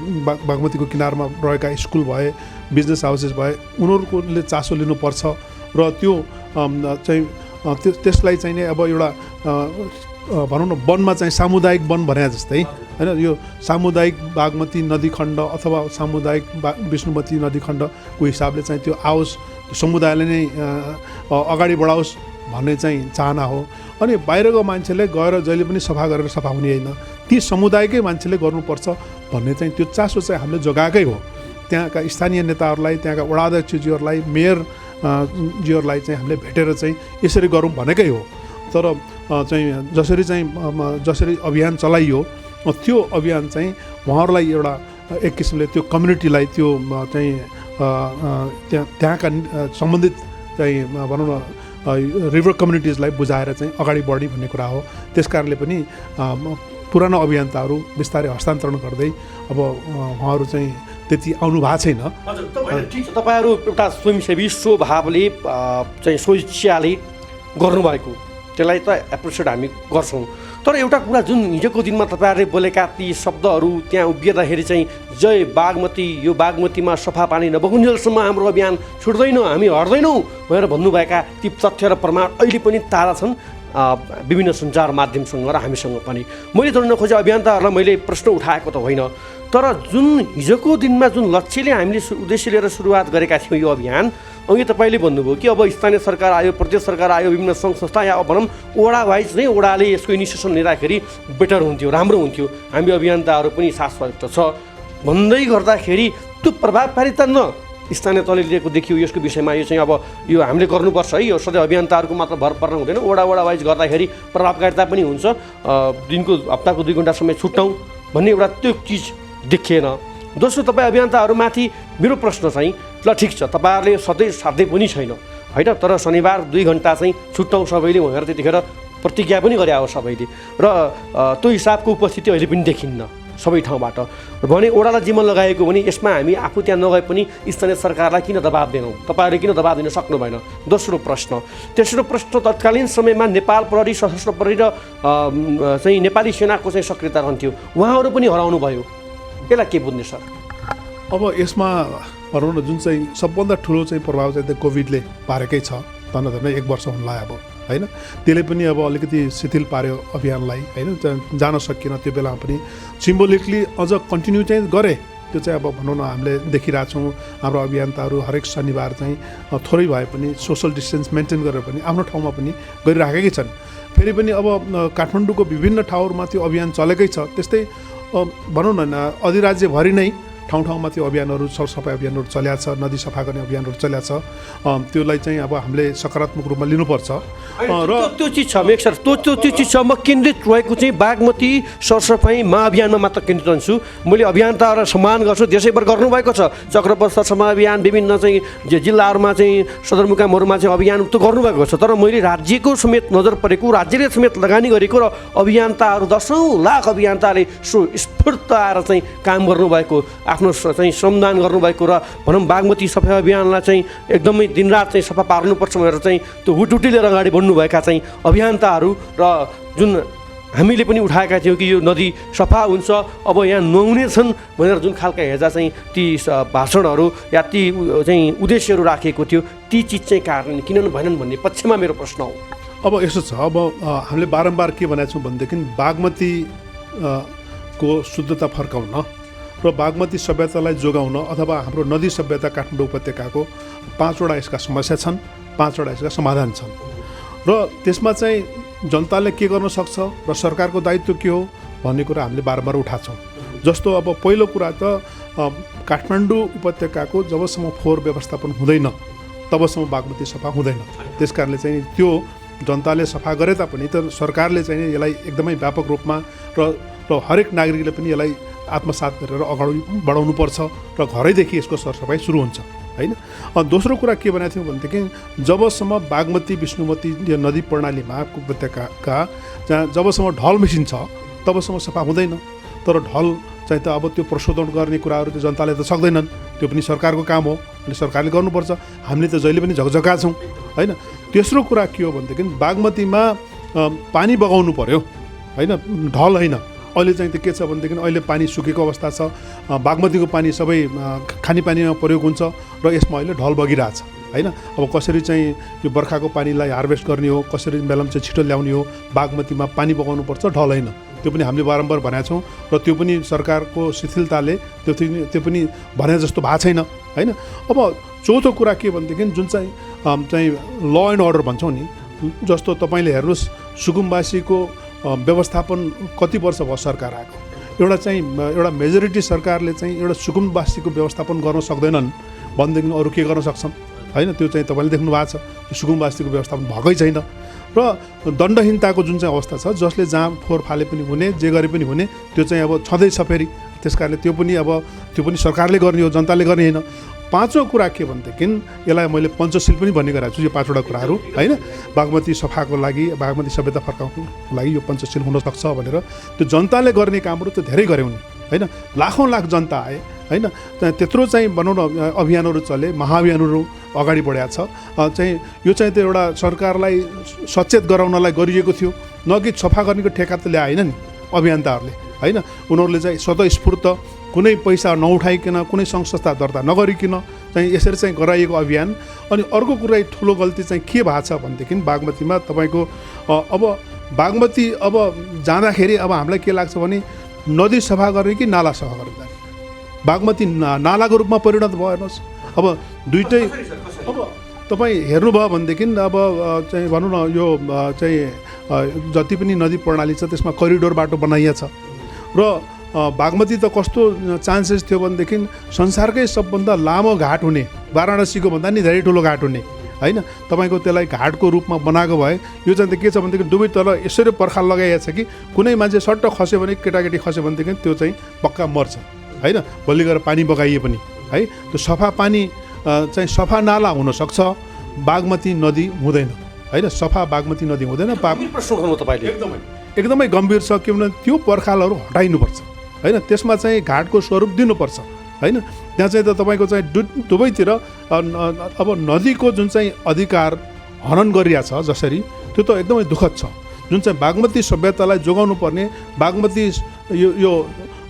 बागमतीको किनारमा रहेका स्कुल भए, बिजनेस हाउसेस भए, उनीहरूले चासो लिनुपर्छ र त्यो चाहिँ त्यसलाई चाहिँ नै अब एउटा भनौँ न वनमा चाहिँ सामुदायिक वन भने जस्तै होइन, यो सामुदायिक बागमती नदीखण्ड अथवा सामुदायिक विष्णुमती नदीखण्डको हिसाबले चाहिँ त्यो आओस्, समुदायले नै अगाडि बढाओस् भन्ने चाहिँ चाहना हो। अनि बाहिरको मान्छेले गएर जहिले पनि सफा गरेर सफा हुने होइन, ती समुदायकै मान्छेले गर्नुपर्छ भन्ने चाहिँ त्यो चासो चाहिँ हामीले जगाएकै हो। त्यहाँका स्थानीय नेताहरूलाई, त्यहाँका वडाध्यक्षज्यूहरूलाई, मेयर जीहरूलाई चाहिँ हामीले भेटेर चाहिँ यसरी गरौँ भनेकै हो। तर चाहिँ जसरी अभियान चलाइयो त्यो अभियान चाहिँ उहाँहरूलाई एउटा एक किसिमले त्यो कम्युनिटीलाई त्यो चाहिँ त्यहाँका सम्बन्धित चाहिँ भनौँ न रिभर कम्युनिटिजलाई बुझाएर चाहिँ अगाडि बढ्ने भन्ने कुरा हो। त्यस कारणले पनि पुरानो अभियन्ताहरू बिस्तारै हस्तान्तरण गर्दै अब उहाँहरू चाहिँ त्यति आउनु भएको छैन। ठिक छ, तपाईँहरू एउटा स्वयंसेवी स्वभावले चाहिँ स्वेच्छाले गर्नुभएको त्यसलाई त एप्रिसिएट हामी गर्छौँ। तर एउटा कुरा जुन हिजोको दिनमा तपाईँहरूले बोलेका ती शब्दहरू त्यहाँ उभिँदाखेरि चाहिँ जय बागमती, यो बागमतीमा सफा पानी नबगुन्जेलसम्म हाम्रो अभियान छुट्दैन, हामी हट्दैनौँ भनेर भन्नुभएका ती तथ्य र प्रमाण अहिले पनि ताजा छन्। विभिन्न सञ्चार माध्यमसँग र हामीसँग पनि। मैले जोड्न खोजेँ अभियन्ताहरूलाई मैले प्रश्न उठाएको त होइन, तर जुन हिजोको दिनमा जुन लक्ष्यले हामीले उद्देश्य लिएर सुरुवात गरेका थियौँ यो अभियान, अघि तपाईँले भन्नुभयो कि अब स्थानीय सरकार आयो, प्रदेश सरकार आयो, विभिन्न सङ्घ संस्था या भनौँ वडा वाइज नै वडाले यसको इनिसिएसन लिँदाखेरि बेटर हुन्थ्यो, राम्रो हुन्थ्यो, हामी अभियन्ताहरू पनि साथ छ भन्दै गर्दाखेरि त्यो प्रभावकारिता न स्थानीय तहले लिएको देखियो। यसको विषयमा यो चाहिँ अब यो हामीले गर्नुपर्छ है, यो सधैँ अभियन्ताहरूको मात्र भर पर्न हुँदैन, वडा वाइज गर्दाखेरि प्रभावकारिता पनि हुन्छ। दिनको हप्ताको 2 घन्टा समय छुट्याउँ भन्ने एउटा त्यो चिज देखिएन। दोस्रो, तपाईँ अभियन्ताहरूमाथि मेरो प्रश्न चाहिँ ल ठिक छ, तपाईँहरूले सधैँ साध्य पनि छैन होइन, तर शनिबार 2 घन्टा चाहिँ छुट्याउँ सबैले भनेर त्यतिखेर प्रतिज्ञा पनि गरे हो सबैले, र त्यो हिसाबको उपस्थिति अहिले पनि देखिन्न सबै ठाउँबाट। भने ओडालाई जिम्मा लगाएको भने यसमा हामी आफू त्यहाँ नगए पनि स्थानीय सरकारलाई किन दबाब दिनौँ, तपाईँहरूले किन दबाब दिन सक्नु भएन? दोस्रो प्रश्न। तेस्रो प्रश्न, तत्कालीन समयमा नेपाल प्रहरी, सशस्त्र प्रहरी र चाहिँ नेपाली सेनाको चाहिँ सक्रियता रहन्थ्यो, उहाँहरू पनि हराउनु भयो, यसलाई के बुझ्ने सर? अब यसमा भनौँ न जुन चाहिँ सबभन्दा ठुलो चाहिँ प्रभाव चाहिँ त्यो कोभिडले पारेकै छ, धन्न 1 वर्ष हुन लाग्यो अब होइन, त्यसले पनि अब अलिकति शिथिल पार्यो अभियानलाई होइन, जान सकिएन त्यो बेलामा पनि। सिम्बोलिकली अझ कन्टिन्यू चाहिँ गरे, त्यो चाहिँ अब भनौँ न हामीले देखिरहेछौँ हाम्रो अभियन्ताहरू हरेक शनिबार चाहिँ थोरै भए पनि सोसल डिस्टेन्स मेन्टेन गरेर पनि आफ्नो ठाउँमा पनि गरिराखेकै छन्। फेरि पनि अब काठमाडौँको विभिन्न ठाउँहरूमा त्यो अभियान चलेकै छ, त्यस्तै भनौँ न अधिराज्यभरि नै ठाउँ-ठाउँमा त्यो अभियानहरू सरसफाइ अभियानहरू चल्या छ, नदी सफा गर्ने अभियानहरू चल्या छ, त्यसलाई चाहिँ अब हामीले सकारात्मक रूपमा लिनुपर्छ। र त्यो चिज छ मेक सर, त्यो चिज छ। म केन्द्रित रहेको चाहिँ बागमती सरसफाइ महाअभियानमा मात्र केन्द्रित रहन्छु। मैले अभियन्ताहरूलाई सम्मान गर्छु, देशैभर गर्नुभएको छ, चक्रपथ सरसफाइ अभियान, विभिन्न चाहिँ जिल्लाहरूमा चाहिँ सदरमुकामहरूमा चाहिँ अभियान त्यो गर्नुभएको छ, तर मैले राज्यको समेत नजर परेको, राज्यले समेत लगानी गरेको र अभियन्ताहरू 10औं लाख अभियन्ताले स्फूर्त आएर चाहिँ काम गर्नुभएको, आफ्नो चाहिँ श्रमदान गर्नुभएको र भनौँ बागमती सफाइ अभियानलाई चाहिँ एकदमै दिनरात चाहिँ सफा पार्नुपर्छ भनेर चाहिँ त्यो हुटुटी लिएर अगाडि बढ्नुभएका चाहिँ अभियन्ताहरू र जुन हामीले पनि उठाएका थियौँ कि यो नदी सफा हुन्छ, अब यहाँ नुहाउने छन् भनेर जुन खालका हेर्दा चाहिँ ती भाषणहरू या ती चाहिँ उद्देश्यहरू राखिएको थियो, ती चिज चाहिँ कारण किन भएनन् भन्ने पक्षमा मेरो प्रश्न हो। अब यसो छ, अब हामीले बारम्बार के भनेको छौँ भनेदेखि बागमती को शुद्धता फर्काउन र बागमती सभ्यतालाई जोगाउन अथवा हाम्रो नदी सभ्यता काठमाडौँ उपत्यकाको 5वटा यसका समस्या छन्, 5वटा यसका समाधान छन् र त्यसमा चाहिँ जनताले के गर्न सक्छ र सरकारको दायित्व के हो भन्ने कुरा हामीले बारम्बार उठाएको छौँ। जस्तो अब पहिलो कुरा त काठमाडौँ उपत्यकाको जबसम्म फोहोर व्यवस्थापन हुँदैन तबसम्म बागमती सफा हुँदैन। त्यस कारणले चाहिँ त्यो जनताले सफा गरे तापनि त सरकारले चाहिँ यसलाई एकदमै व्यापक रूपमा र हरेक नागरिकले पनि यसलाई आत्मसात गरेर अगाडि बढाउनुपर्छ र घरैदेखि यसको सरसफाइ सुरु हुन्छ होइन। दोस्रो कुरा के भनेको थियौँ भनेदेखि जबसम्म बागमती विष्णुमती नदी प्रणालीमा उपत्यकाका जहाँ जबसम्म ढल मेसिन छ तबसम्म सफा हुँदैन, तर ढल चाहिँ त अब त्यो प्रशोधन गर्ने कुराहरू त जनताले त सक्दैनन्, त्यो पनि सरकारको काम हो, अनि सरकारले गर्नुपर्छ। हामीले त जहिले पनि झकझका छौँ होइन। तेस्रो कुरा के हो भनेदेखि बागमतीमा पानी बगाउनु पर्यो होइन, ढल होइन। अहिले चाहिँ त्यो के छ भनेदेखि अहिले पानी सुकेको अवस्था छ, बागमतीको पानी सबै खानेपानीमा प्रयोग हुन्छ र यसमा अहिले ढल बगिरहेछ होइन। अब कसरी चाहिँ यो बर्खाको पानीलाई हार्भेस्ट गर्ने हो, कसरी मेलम चाहिँ छिटो ल्याउने हो, बागमतीमा पानी बगाउनुपर्छ, ढल होइन। त्यो पनि हामीले बारम्बार भनेका छौँ र त्यो पनि सरकारको शिथिलताले त्यो पनि भने जस्तो भएको छैन होइन। अब चौथो कुरा के भनेदेखि जुन चाहिँ ल एन्ड अर्डर भन्छौँ नि, जस्तो तपाईँले हेर्नुहोस् सुकुम्बासीको व्यवस्थापन कति वर्ष भयो सरकार आएको, एउटा मेजोरिटी सरकारले चाहिँ एउटा सुकुम्बासीको व्यवस्थापन गर्न सक्दैनन् भनेदेखि अरू के गर्न सक्छन् होइन। त्यो चाहिँ तपाईँले देख्नु भएको छ, सुकुम्बासीको व्यवस्थापन भएकै छैन र दण्डहीनताको जुन चाहिँ अवस्था छ, जसले जहाँ फोहोर फाले पनि हुने जे गरे पनि हुने त्यो चाहिँ अब छँदैछ फेरि। त्यस कारणले त्यो पनि सरकारले गर्ने हो, जनताले गर्ने होइन। पाँचौँ कुरा के भनेदेखि यसलाई मैले पञ्चशील पनि भन्ने गरेको छु, यो 5वटा कुराहरू होइन। बागमती सफाको लागि, बागमती सभ्यता फर्काउनको लागि यो पञ्चशील हुनसक्छ भनेर त्यो जनताले गर्ने कामहरू त धेरै गऱ्यौँ नि होइन। लाखौँ लाख जनता आए होइन, त्यत्रो चाहिँ भनौँ न अभियानहरू चले, महाअभियानहरू अगाडि बढाएको छ चाहिँ। यो चाहिँ त एउटा सरकारलाई सचेत गराउनलाई गरिएको थियो, न कि सफा गर्नेको ठेका त ल्याएन नि अभियन्ताहरूले होइन। उनीहरूले चाहिँ स्वतःस्फूर्त कुनै पैसा नउठाइकन कुनै सङ्घ संस्था दर्ता नगरिकन चाहिँ यसरी चाहिँ गराइएको अभियान। अनि अर्को कुरा ठुलो गल्ती चाहिँ के भएको छ भनेदेखि बागमतीमा तपाईँको अब बागमती अब जाँदाखेरि अब हामीलाई के लाग्छ भने नदी सफा गर्ने कि नाला सफा गर्ने, बागमती नालाको रूपमा परिणत भयो हेर्नुहोस्। अब दुइटै अब तपाईँ हेर्नुभयो भनेदेखि अब चाहिँ भनौँ न यो चाहिँ जति पनि नदी प्रणाली छ त्यसमा करिडोर बाटो बनाइएको छ र बागमती त कस्तो चान्सेस थियो भनेदेखि संसारकै सबभन्दा लामो घाट हुने, वाराणसीको भन्दा नि धेरै ठुलो घाट हुने होइन, तपाईँको त्यसलाई घाटको रूपमा बनाएको भए यो चाहिँ के छ भनेदेखि दुवै तल यसरी पर्खाल लगाइएको छ कि कुनै मान्छे सट्ट खस्यो भने केटाकेटी खस्यो भनेदेखि त्यो चाहिँ पक्का मर्छ होइन, भोलि गएर पानी बगाइए पनि है। त्यो सफा पानी चाहिँ सफा नाला हुनसक्छ, बागमती नदी हुँदैन होइन, सफा बागमती नदी हुँदैन। प्रश्न उठाउनु तपाईँले एकदमै गम्भीर छ, के भने त्यो पर्खालहरू हटाइनुपर्छ होइन, त्यसमा चाहिँ घाटको स्वरूप दिनुपर्छ होइन। त्यहाँ चाहिँ त तपाईँको चाहिँ दुवैतिर अब नदीको जुन चाहिँ अधिकार हनन गरिरहेछ जसरी, त्यो त एकदमै दुःखद छ। जुन चाहिँ बागमती सभ्यतालाई जोगाउनु पर्ने, बागमती यो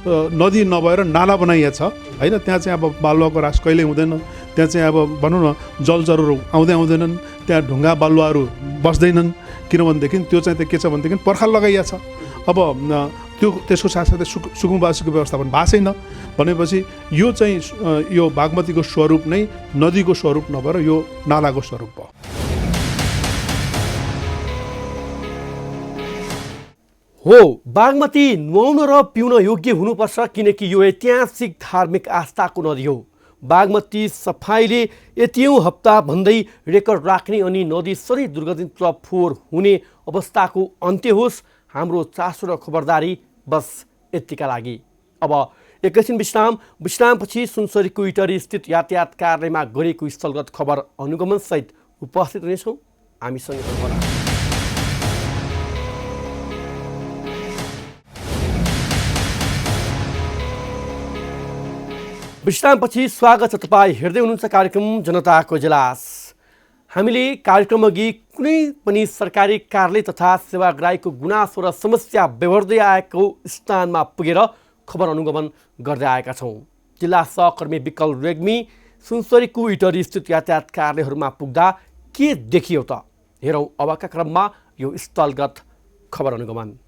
नदी नभएर नाला बनाइएको छ होइन, त्यहाँ चाहिँ अब बालुवाको ह्रास कहिल्यै हुँदैन, त्यहाँ चाहिँ अब भनौँ न जलचरहरू आउँदैनन्, त्यहाँ ढुङ्गा बालुवाहरू बस्दैनन्, किनभनेदेखि त्यो चाहिँ के छ भनेदेखि पर्खाल लगाइएको छ। अब त्यो त्यसको साथसाथै सुकुम्बासीको व्यवस्थापन भएको छैन भनेपछि यो चाहिँ यो बागमतीको स्वरूप नै नदीको स्वरूप नभएर यो नालाको स्वरूप भयो। हो, बागमती नुहाउन र पिउन योग्य हुनुपर्छ किनकि यो ऐतिहासिक धार्मिक आस्थाको नदी हो। बागमती सफाइले यतियौँ हप्ता भन्दै रेकर्ड राख्ने अनि नदी सधैँ दुर्गन्धित र फोहोर हुने अवस्थाको अन्त्य होस्, हाम्रो चासो र खबरदारी बस यतिका लागि। अब एकैछिन विश्रामपछि सुनसरीको इटरी स्थित यातायात कार्यालयमा गरिएको स्थलगत खबर अनुगमन सहित उपस्थित हुनेछौँ, हामीसँग होला। विश्रामपछि स्वागत छ। तपाईँ हेर्दै हुनुहुन्छ कार्यक्रम जनताको इजलास। हामीले कार्यक्रम अघि कुनै पनि सरकारी कार्यालय तथा सेवाग्राहीको गुनासो र समस्या बेहोर्दै आएको स्थानमा पुगेर खबर अनुगमन गर्दै आएका छौँ। जिल्ला सहकर्मी विकल रेग्मी सुनसरीको इटरी स्थित यातायात कार्यालयहरूमा पुग्दा के देखियो त? हेरौँ अबका क्रममा यो स्थलगत खबर अनुगमन।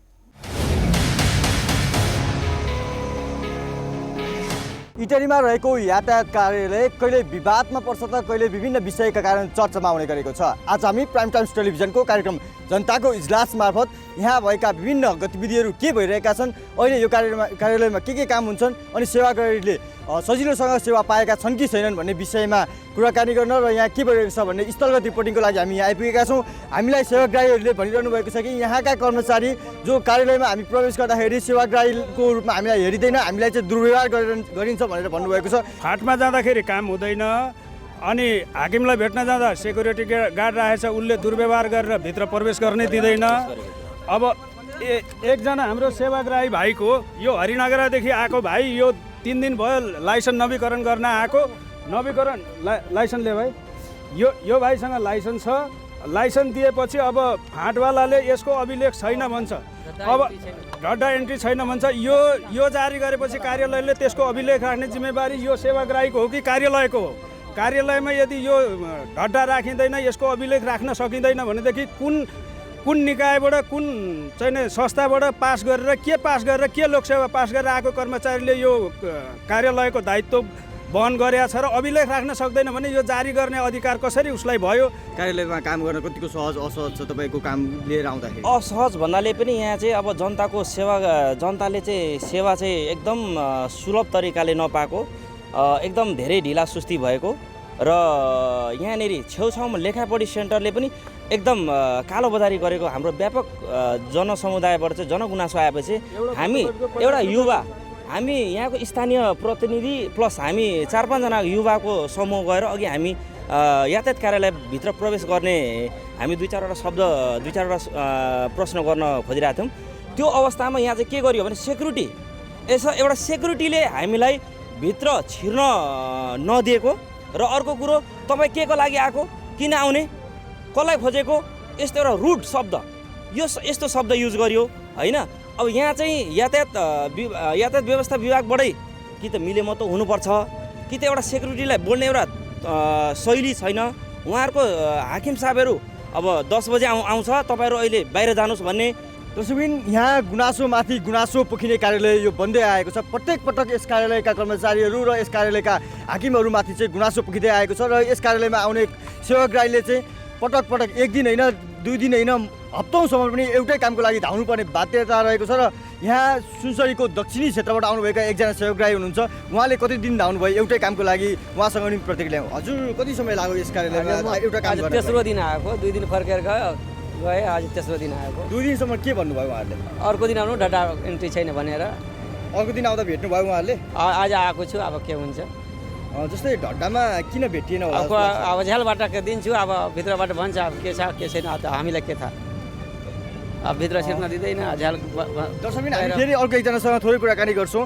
इटरीमा रहेको यातायात कार्यालय कहिले विवादमा पर्छ त कहिले विभिन्न विषयका कारण चर्चामा आउने गरेको छ। आज हामी प्राइम टाइम्स टेलिभिजनको कार्यक्रम जनताको इजलास मार्फत यहाँ भएका विभिन्न गतिविधिहरू के भइरहेका छन्, अहिले यो कार्यालयमा के काम हुन्छन् अनि सेवाग्राहीले सजिलोसँग सेवा पाएका छन् कि छैनन् भन्ने विषयमा कुराकानी गर्न र यहाँ के भइरहेको छ भन्ने स्थलगत रिपोर्टिङको लागि हामी यहाँ आइपुगेका छौँ। हामीलाई सेवाग्राहीहरूले भनिरहनु भएको छ कि यहाँका कर्मचारी जो कार्यालयमा हामी प्रवेश गर्दाखेरि सेवाग्राहीको रूपमा हामीलाई हेरिँदैन, हामीलाई चाहिँ दुर्व्यवहार गरिन्छ भनेर भन्नुभएको छ। फाटमा जाँदाखेरि काम हुँदैन अनि हाकिमलाई भेट्न जाँदा सेक्युरिटी गार्ड राखेछ, उसले दुर्व्यवहार गरेर भित्र प्रवेश गर्नै दिँदैन। अब एकजना हाम्रो सेवाग्राही भाइको यो हरिनगरदेखि आएको भाइ यो 3 दिन भयो लाइसेन्स नवीकरण गर्न आएको, नवीकरण लाइसेन्स ले भाइ, यो भाइसँग लाइसेन्स छ, लाइसेन्स दिएपछि अब फाँटवालाले यसको अभिलेख छैन भन्छ, अब गड्डा एन्ट्री छैन भन्छ। यो जारी गरेपछि कार्यालयले त्यसको अभिलेख राख्ने जिम्मेवारी यो सेवाग्राहीको हो कि कार्यालयको हो? कार्यालयमा यदि यो गड्डा राखिँदैन, यसको अभिलेख राख्न सकिँदैन भनेदेखि कुन निकायबाट कुन चाहिँ संस्थाबाट पास गरेर के लोकसेवा पास गरेर आएको कर्मचारीले यो कार्यालयको दायित्व वहन गरेका छ र अभिलेख राख्न सक्दैन भने यो जारी गर्ने अधिकार कसरी उसलाई भयो? कार्यालयमा काम गर्न कतिको सहज असहज छ तपाईँको काम लिएर आउँदाखेरि? असहज भन्नाले पनि यहाँ चाहिँ अब जनताले चाहिँ सेवा चाहिँ एकदम सुलभ तरिकाले नपाएको, एकदम धेरै ढिला सुस्ती भएको र यहाँनिर छेउछाउमा लेखापढी सेन्टरले पनि एकदम कालोबजारी गरेको हाम्रो व्यापक जनसमुदायबाट चाहिँ जनगुनासो आएपछि हामी यहाँको स्थानीय प्रतिनिधि प्लस हामी 4-5 जना युवाको समूह गएर अघि हामी यातायात कार्यालयभित्र प्रवेश गर्ने हामी 2-4वटा प्रश्न गर्न खोजिरहेका थियौँ। त्यो अवस्थामा यहाँ चाहिँ के गरियो भने एउटा सेक्युरिटीले हामीलाई भित्र छिर्न नदिएको र अर्को कुरो तपाईँ के को लागि आएको, किन आउने, कसलाई खोजेको, यस्तो एउटा रुड शब्द, यस्तो शब्द युज गरियो होइन। अब यहाँ चाहिँ यातायात व्यवस्था विभागबाटै कि त मिलेमतो हुनुपर्छ कि त एउटा सेक्युरिटीलाई बोल्ने एउटा शैली छैन। उहाँहरूको हाकिम साहबहरू अब 10 बजे आउँछ, तपाईँहरू अहिले बाहिर जानुहोस् भन्ने। तस्बिन यहाँ गुनासोमाथि गुनासो पोखिने कार्यालय यो बन्दै आएको छ। प्रत्येक पटक यस कार्यालयका कर्मचारीहरू र यस कार्यालयका हाकिमहरूमाथि चाहिँ गुनासो पोखिँदै आएको छ र यस कार्यालयमा आउने सेवाग्राहीले चाहिँ पटक पटक 1 दिन होइन 2 दिन होइन हप्तौँसम्म पनि एउटै कामको लागि धाउनुपर्ने बाध्यता रहेको छ। र यहाँ सुनसरीको दक्षिणी क्षेत्रबाट आउनुभएका एकजना सेवाग्राही हुनुहुन्छ। उहाँले कति दिन धाउनुभयो एउटै कामको लागि, उहाँसँग पनि प्रतिक्रिया। हजुर कति समय लाग्यो यस कार्यालयमा एउटा काम गर्न? तेस्रो दिन आएको, 2 दिन फर्केर गए, आज तेस्रो दिन आएको। 2 दिनसम्म के भन्नुभयो उहाँहरूले? अर्को दिन आउनु डाटा एन्ट्री छैन भनेर। अर्को दिन आउँदा भेट्नुभयो उहाँहरूले? आज आएको छु, अब के हुन्छ। जस्तै ढड्डामा किन भेटिएन होला? अब झ्यालबाट दिन्छु, अब भित्रबाट भन्छ अब के छ के छैन, त हामीलाई के थाहा। अब भित्र छिर्न दिँदैन झ्याल। दर्शक हामी फेरि अर्को एकजनासँग थोरै कुराकानी गर्छौँ।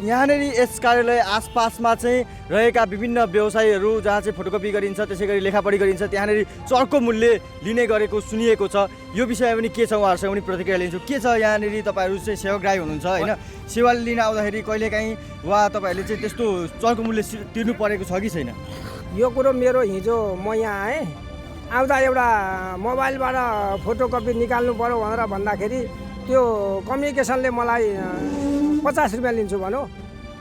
यहाँनिर यस कार्यालय आसपासमा चाहिँ रहेका विभिन्न व्यवसायीहरू जहाँ चाहिँ फोटोकपी गरिन्छ, त्यसै गरी लेखापढी गरिन्छ, त्यहाँनिर चर्को मूल्य लिने गरेको सुनिएको छ। यो विषयमा पनि के छ उहाँहरूसँग पनि प्रतिक्रिया लिन्छु। के छ यहाँनिर तपाईँहरू चाहिँ सेवाग्राही हुनुहुन्छ होइन, सेवा लिन आउँदाखेरि कहिलेकाहीँ वा तपाईँहरूले चाहिँ त्यस्तो चर्को मूल्य तिर्नु परेको छ कि छैन? यो कुरो मेरो हिजो म यहाँ आएँ, आउँदा एउटा मोबाइलबाट फोटोकपी निकाल्नु पऱ्यो भनेर भन्दाखेरि त्यो कम्युनिकेसनले मलाई 50 रुपियाँ लिन्छु भन्यो।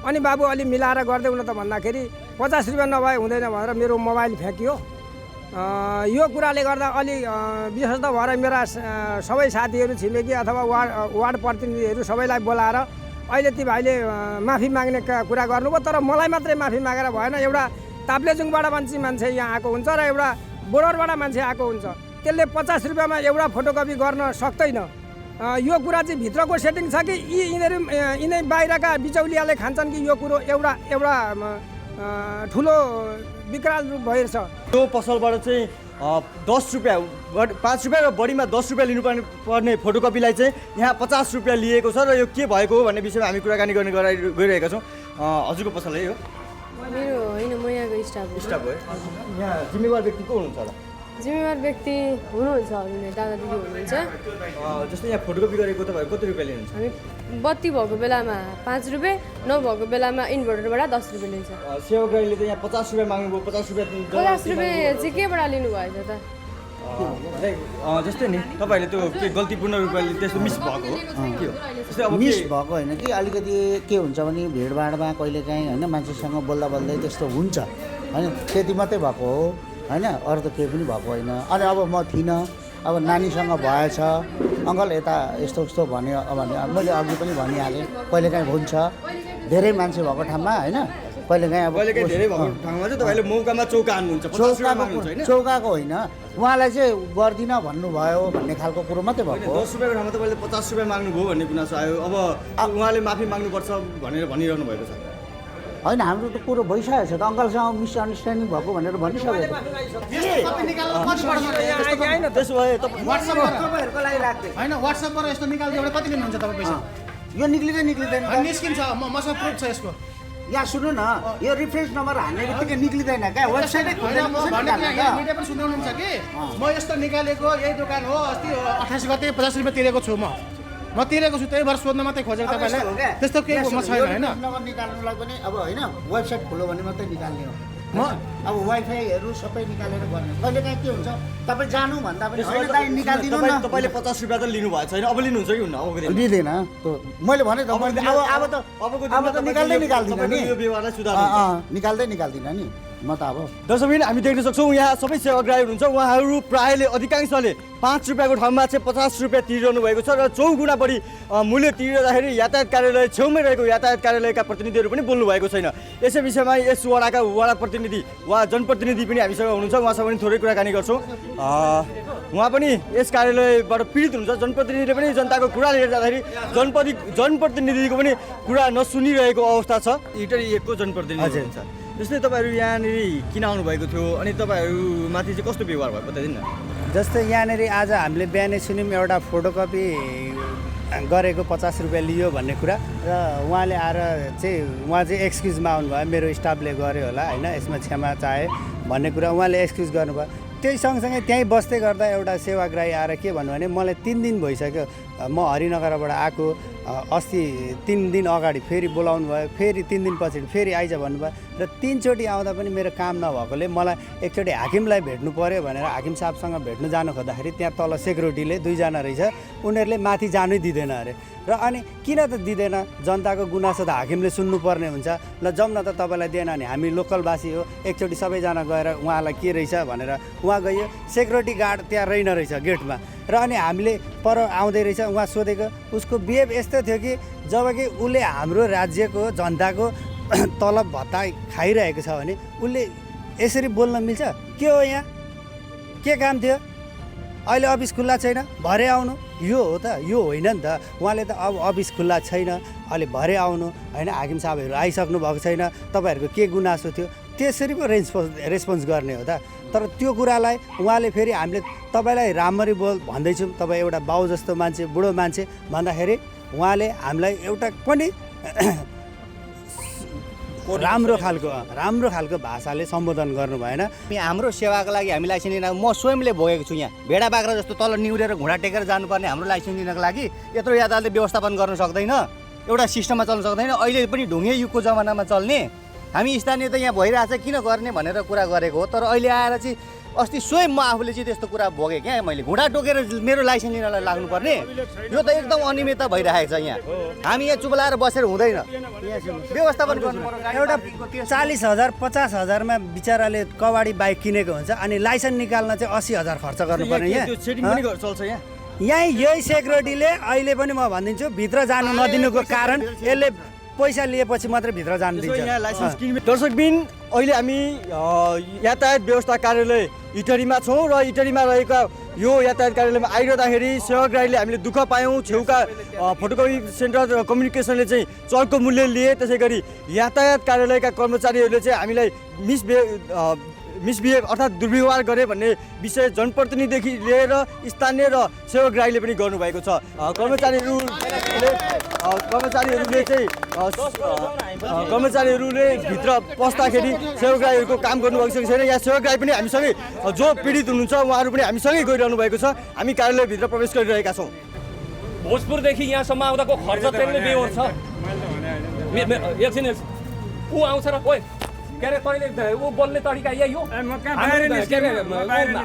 अनि बाबु अलि मिलाएर गरिदेऊ न त भन्दाखेरि 50 रुपियाँ नभए हुँदैन भनेर मेरो मोबाइल फ्याँकियो। यो कुराले गर्दा अलि विश्वस्त भएर मेरा सबै साथीहरू छिमेकी अथवा वार्ड प्रतिनिधिहरू सबैलाई बोलाएर अहिले ती भाइले माफी माग्ने कुरा गर्नुभयो। तर मलाई मात्रै माफी मागेर भएन, एउटा ताप्लेजुङबाट मान्छे यहाँ आएको हुन्छ र एउटा बोर्डरबाट मान्छे आएको हुन्छ, त्यसले 50 रुपियाँमा एउटा फोटोकपी गर्न सक्दैन। यो कुरा चाहिँ भित्रको सेटिङ छ कि यिनै बाहिरका बिचौलियाले खान्छन् कि यो कुरो एउटा ठुलो विकराल रूप भइरहेछ। यो पसलबाट चाहिँ 10 रुपियाँ 5 रुपियाँ र बढीमा 10 रुपियाँ लिनुपर्ने फोटोकपीलाई चाहिँ यहाँ 50 रुपियाँ लिएको छ। र यो के भएको हो भन्ने विषयमा हामी कुराकानी गर्ने गइरहेका छौँ। हजुरको पसल है हो? मेरो होइन, म यहाँको स्टाफ हो। यहाँ जिम्मेवार व्यक्ति को हुनुहुन्छ होला? जिम्मेवार व्यक्ति हुनुहुन्छ, दादा दिदी हुनुहुन्छ। जस्तै यहाँ फोटोकपी गरेको तपाईँहरू कति रुपियाँ लिनुहुन्छ? हामी बत्ती भएको बेलामा 5 रुपियाँ, नभएको बेलामा इन्भर्टरबाट 10 रुपियाँ लिन्छ। सेवाग्राहीले त यहाँ 50 रुपियाँ माग्नुभयो, 50 रुपियाँ चाहिँ केबाट लिनुभएछ त? जस्तै नि तपाईँहरूले त्यो के गल्तीपूर्ण रूपले त्यस्तो मिस भएको हो? के हो जस्तै अब मिस भएको होइन कि अलिकति के हुन्छ भने भिडभाडमा कहिलेकाहीँ होइन मान्छेसँग बोल्दा बोल्दै त्यस्तो हुन्छ होइन, त्यति मात्रै भएको हो होइन, अरू त केही पनि भएको होइन। अनि अब म थिइनँ, अब नानीसँग भएछ, अङ्कल यता यस्तो यस्तो भन्यो भने मैले अघि पनि भनिहालेँ, कहिलेकाहीँ हुन्छ धेरै मान्छे भएको ठाउँमा होइन, कहिलेकाहीँ अब धेरै भएको ठाउँमा चाहिँ तपाईँले मौकामा चौका हान्नुहुन्छ। चौकाको होइन, उहाँलाई चाहिँ गर्दिनँ भन्नुभयो भन्ने खालको कुरो मात्रै भएको। 10 रुपियाँको ठाउँमा तपाईँले 50 रुपियाँ माग्नुभयो भन्ने गुनासो आयो। अब उहाँले माफी माग्नुपर्छ भनेर भनिरहनु भएको छ। होइन, हाम्रो त कुरो भइसकेको छ त, अङ्कलसँग मिसअन्डरस्ट्यान्डिङ भएको भनेर भनिसकेको छ। त्यसो भए तपाईँहरूको लागि राख्दै होइन, वाट्सएपबाट यस्तो निकाल्दै एउटा कति लिनुहुन्छ तपाईँ पैसा? यो निक्लिँदैन निस्किन्छ, मसँग प्रुफ छ यसको। यहाँ सुन्नु न, यो रिफ्रेस नम्बर हान्ने बित्तिकै निक्लिँदैन क्या, वेबसाइटै मिडिया पनि सुन्नुहुन्छ कि म यस्तो निकालेको यही दोकान हो, अस्ति 28 गते 50 रुपियाँ तिरेको छु, म तिरेको छु, त्यही भएर सोध्न मात्रै खोजेको तपाईँलाई, त्यस्तो केही म छैन होइन। नम्बर निकाल्नुलाई पनि अब होइन वेबसाइट खोल्यो भने मात्रै निकाल्ने हो, अब वाइफाईहरू सबै निकालेर गर्ने। कहिलेकाहीँ के हुन्छ तपाईँ जानु भन्दा पनि होइन निकालिदिनु न। तपाईँले 50 रुपियाँ त लिनुभएको छैन, अब लिनुहुन्छ कि हुन्न? अब लिँदैन त, मैले भने त अब त निकाल्दिनँ नि, यो व्यवहारलाई सुधार निकाल्दिनँ नि म त। अब दर्शकबिन हामी देख्न सक्छौँ यहाँ सबै सेवाग्राही हुनुहुन्छ, उहाँहरू प्रायले अधिकांशले 5 रुपियाँको ठाउँमा चाहिँ 50 रुपियाँ तिरिरहनु भएको छ। र 4 गुणा बढी मूल्य तिरिरहँदाखेरि यातायात कार्यालय छेउमै रहेको यातायात कार्यालयका प्रतिनिधिहरू पनि बोल्नु भएको छैन। यसै विषयमा यस वडाका वडा प्रतिनिधि वा जनप्रतिनिधि पनि हामीसँग हुनुहुन्छ, उहाँसँग पनि थोरै कुराकानी गर्छौँ। उहाँ पनि यस कार्यालयबाट पीडित हुनुहुन्छ। जनप्रतिनिधिले पनि जनताको कुरा लिएर जाँदाखेरि जनप्रतिनिधिको पनि कुरा नसुनिरहेको अवस्था छ। इटरी 1 को जनप्रतिनिधि हुन्छ। जस्तै तपाईँहरू यहाँनिर किन आउनुभएको थियो अनि तपाईँहरूमाथि चाहिँ कस्तो व्यवहार भयो बताइदिनु न। जस्तै यहाँनिर आज हामीले बिहानै सुन्यौँ एउटा फोटोकपी गरेको 50 रुपियाँ लियो भन्ने कुरा, र उहाँले आएर उहाँ चाहिँ एक्सक्युजमा आउनुभयो, मेरो स्टाफले गर्यो होला होइन, यसमा क्षमा चाहे भन्ने कुरा उहाँले एक्सक्युज गर्नुभयो। त्यही सँगसँगै त्यहीँ बस्दै गर्दा एउटा सेवाग्राही आएर के भन्नु भने मलाई 3 दिन भइसक्यो म हरिनगरबाट आएको अस्ति 3 दिन अगाडि फेरि बोलाउनु भयो फेरि 3 दिन पछि फेरि आइज भन्नुभयो र 3 चोटि आउँदा पनि मेरो काम नभएकोले मलाई एकचोटि हाकिमलाई भेट्नु पर्यो भनेर हाकिम साहबसँग भेट्नु जानु खोज्दाखेरि त्यहाँ तल सेक्युरिटीले 2 जना रहेछ उनीहरूले माथि जानै दिँदैन अरे र अनि किन त दिँदैन जनताको गुनासो त हाकिमले सुन्नुपर्ने हुन्छ ल जाउँ न त तपाईँलाई दिएन भने हामी लोकलवासी हो एकचोटि सबैजना गएर उहाँलाई के रहेछ भनेर उहाँ गयो सेक्युरिटी गार्ड त्यहाँ रहेन रहेछ गेटमा र अनि हामीले पर आउँदै रहेछ उहाँ सोधेको उसको बिहेभ यस्तो थियो कि जब कि उसले हाम्रो राज्यको जनताको तलब भत्ता खाइरहेको छ भने उसले यसरी बोल्न मिल्छ के हो यहाँ के काम थियो अहिले अफिस खुल्ला छैन भरे आउनु यो हो त यो होइन नि त उहाँले त अब अफिस खुल्ला छैन अहिले भरे आउनु होइन हाकिम साहबहरू आइसक्नु भएको छैन तपाईँहरूको के गुनासो थियो त्यसरी पो रेस्पोन्स गर्ने हो त तर त्यो कुरालाई उहाँले फेरि हामीले तपाईँलाई राम्ररी भन्दैछौँ तपाईँ एउटा बाउ जस्तो मान्छे बुढो मान्छे भन्दाखेरि उहाँले हामीलाई एउटा पनि राम्रो खालको भाषाले सम्बोधन गर्नु भएन हाम्रो सेवाको लागि हामी लाइसेन्स लिन म स्वयंले भोगेको छु यहाँ भेडा बाख्रा जस्तो तल निहुरेर घुँडा टेकेर जानुपर्ने हाम्रो लाइसेन्स लिनको लागि यत्रो यातायातले व्यवस्थापन गर्न सक्दैन एउटा सिस्टममा चल्न सक्दैन अहिले पनि ढुङ्गे युगको जमानामा चल्ने हामी स्थानीय त यहाँ भइरहेछ किन गर्ने भनेर कुरा गरेको हो तर अहिले आएर चाहिँ अस्ति स्वयं म आफूले चाहिँ त्यस्तो कुरा भोगेँ क्या मैले घुँडा टोकेर मेरो लाइसेन्स लिनलाई लाग्नुपर्ने यो त एकदम अनियमितता भइरहेको छ यहाँ हामी यहाँ चुपलाएर बसेर हुँदैन व्यवस्थापन गर्नु एउटा 40,000 50,000मा बिचराले कबाडी बाइक किनेको हुन्छ अनि लाइसेन्स निकाल्न चाहिँ 80,000 खर्च गर्नुपर्ने यहाँ यहीँ यही सेक्युरिटीले अहिले पनि म भनिदिन्छु भित्र जानु नदिनुको कारण यसले पैसा लिएपछि मात्रै भित्र जानु दिन्छ दर्शकबिन अहिले हामी यातायात व्यवस्था कार्यालय इटरीमा छौँ र इटरीमा रहेका यो यातायात कार्यालयमा आइरहँदाखेरि सेवाग्राहीले हामीले दुःख पायौँ छेउका फोटोकपी सेन्टर कम्युनिकेसनले चाहिँ चर्को मूल्य लिए त्यसै गरी यातायात कार्यालयका कर्मचारीहरूले चाहिँ हामीलाई मिसबिहेभ अर्थात् दुर्व्यवहार गरे भन्ने विषय जनप्रतिनिधिदेखि लिएर स्थानीय र सेवाग्राहीले पनि गर्नुभएको छ कर्मचारीहरूले भित्र पस्दाखेरि सेवाग्राहीहरूको काम गर्नुभएको छैन यहाँ सेवाग्राही पनि हामीसँगै जो पीडित हुनुहुन्छ उहाँहरू पनि हामीसँगै गइरहनु भएको छ हामी कार्यालयभित्र प्रवेश गरिरहेका छौँ भोजपुरदेखि यहाँसम्म आउँदाको खर्च त्यसले बेहोर छ एकछिन ऊ आउँछ र ओइ के अरे तैँले ऊ बोल्ने तरिका यही हो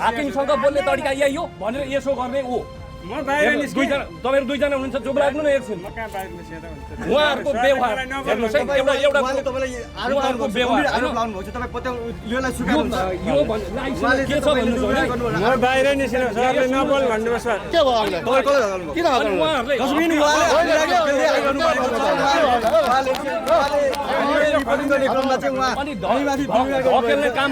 हाकिमसँग बोल्ने तरिका यही हो भनेर यसो गर्ने ऊ तपाईँहरू 2 जना हुनुहुन्छ चुप लाग्नु न एकछिन उहाँहरूको व्यवहार हेर्नुहोस् है उहाँहरूको व्यवहार के छ भन्नुहोस् म बाहिर निस्किनु सरले नबोल भन्नुहोस् सर के भयो काम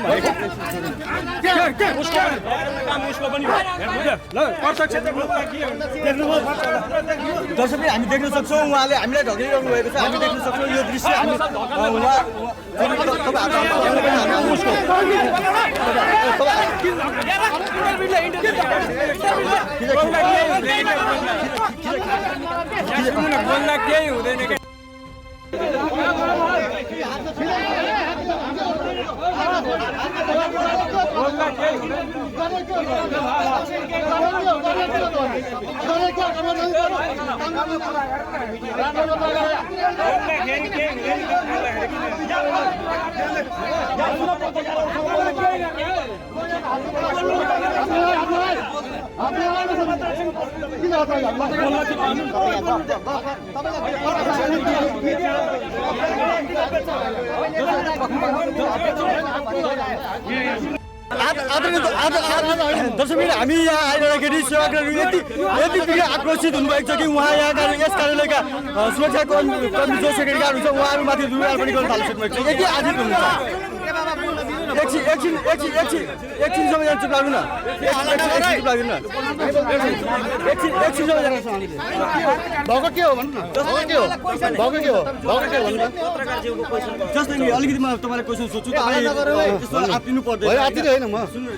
दर्शकले हामी देख्न सक्छौँ उहाँले हामीलाई ढकिरहनु भएको छ हामी देख्न सक्छौँ यो दृश्य केही हुँदैन दर्शकबिन हामी यहाँ आइरहँदाखेरि सेवाग्राही यति बिघ्र आक्रोशित हुनुभएको छ कि उहाँ यहाँका यस कार्यालयका सुरक्षा कर्मी जो सेक्युरिटी गार्ड हुन्छ उहाँहरूमाथि दुर्व्यवहार पनि गर्न थालिसक्नुभएको छ यति आजित हुनुहुन्छ एकछिन सबैजना चुप लाग्नु न भएको के हो भन्नु न जस्तै नि अलिकति म तपाईँलाई क्वेसन सोध्छु तपाईँ आत्तिनु पर्दैन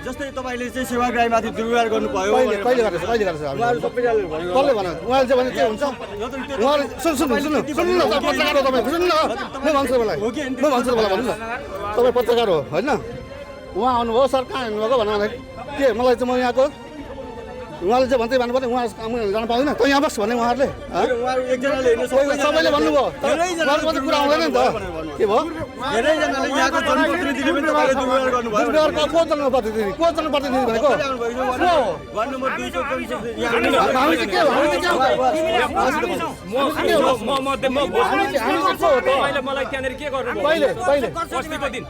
जस्तै तपाईँले चाहिँ सेवाग्राहीमाथि दुर्व्यवहार गर्नुभयो कहिले गरेछ उहाँहरू सबैजनाले भन्यो कसले भन्यो उहाँले चाहिँ भने के हुन्छ उहाँले सुन्नु न पत्रकार हो तपाईँ सुन्नु न म भन्छु तपाईँलाई भन्नु न तपाईँ पत्रकार हो होइन उहाँ आउनुभयो सर कहाँ हिँड्नुभएको भन्नु के मलाई चाहिँ म यहाँको उहाँले चाहिँ भन्दै भन्नु पर्ने उहाँ जानु पाउँदैन त यहाँ बस् भने उहाँहरूले सबैले भन्नुभयो मात्रै कुरा आउँदैन नि त के भयो को जनप्रतिनिधि भनेको मलाई त्यहाँनिर के गर्नु अस्तिको दिन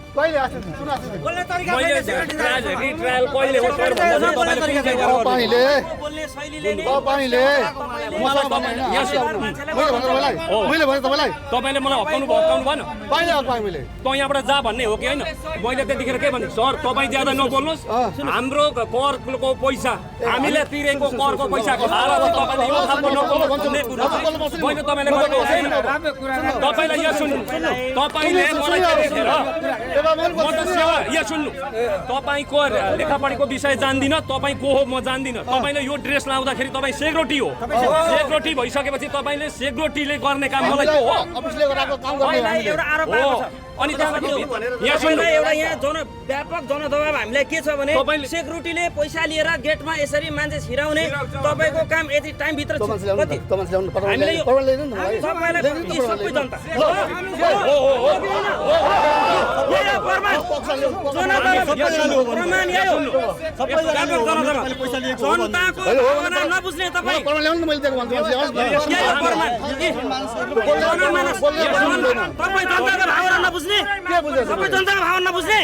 तपाईँले मलाई हप्काउनु भएन त यहाँबाट जा भन्ने हो कि होइन मैले त्यतिखेर के भने सर तपाईँ ज्यादा नबोल्नुहोस् हाम्रो करको पैसा हामीले तिरेको करको पैसाको मैले तपाईँले गरेको छैन तपाईँलाई यहाँ सुन्नु तपाईँले मलाई म त सेवा यहाँ सुन्नु तपाईँको लेखापढीको विषय जान्दिनँ तपाईँ को हो म जान्दिनँ तपाईँले यो ड्रेस लाउँदाखेरि तपाईँ सेक्युरिटी हो सेक्युरिटी भइसकेपछि तपाईँले सेक्युरिटीले गर्ने काम मलाई को हो अनि यहाँ सुन्नु एउटा यहाँ व्यापक जनदबाव हामीलाई के छ भने सेक्युरिटीले पैसा लिएर गेटमा यसरी मान्छे छिराउने तपाईँको काम यति टाइमभित्र नबुझ्ने सबै जनताको भावना नबुझ्ने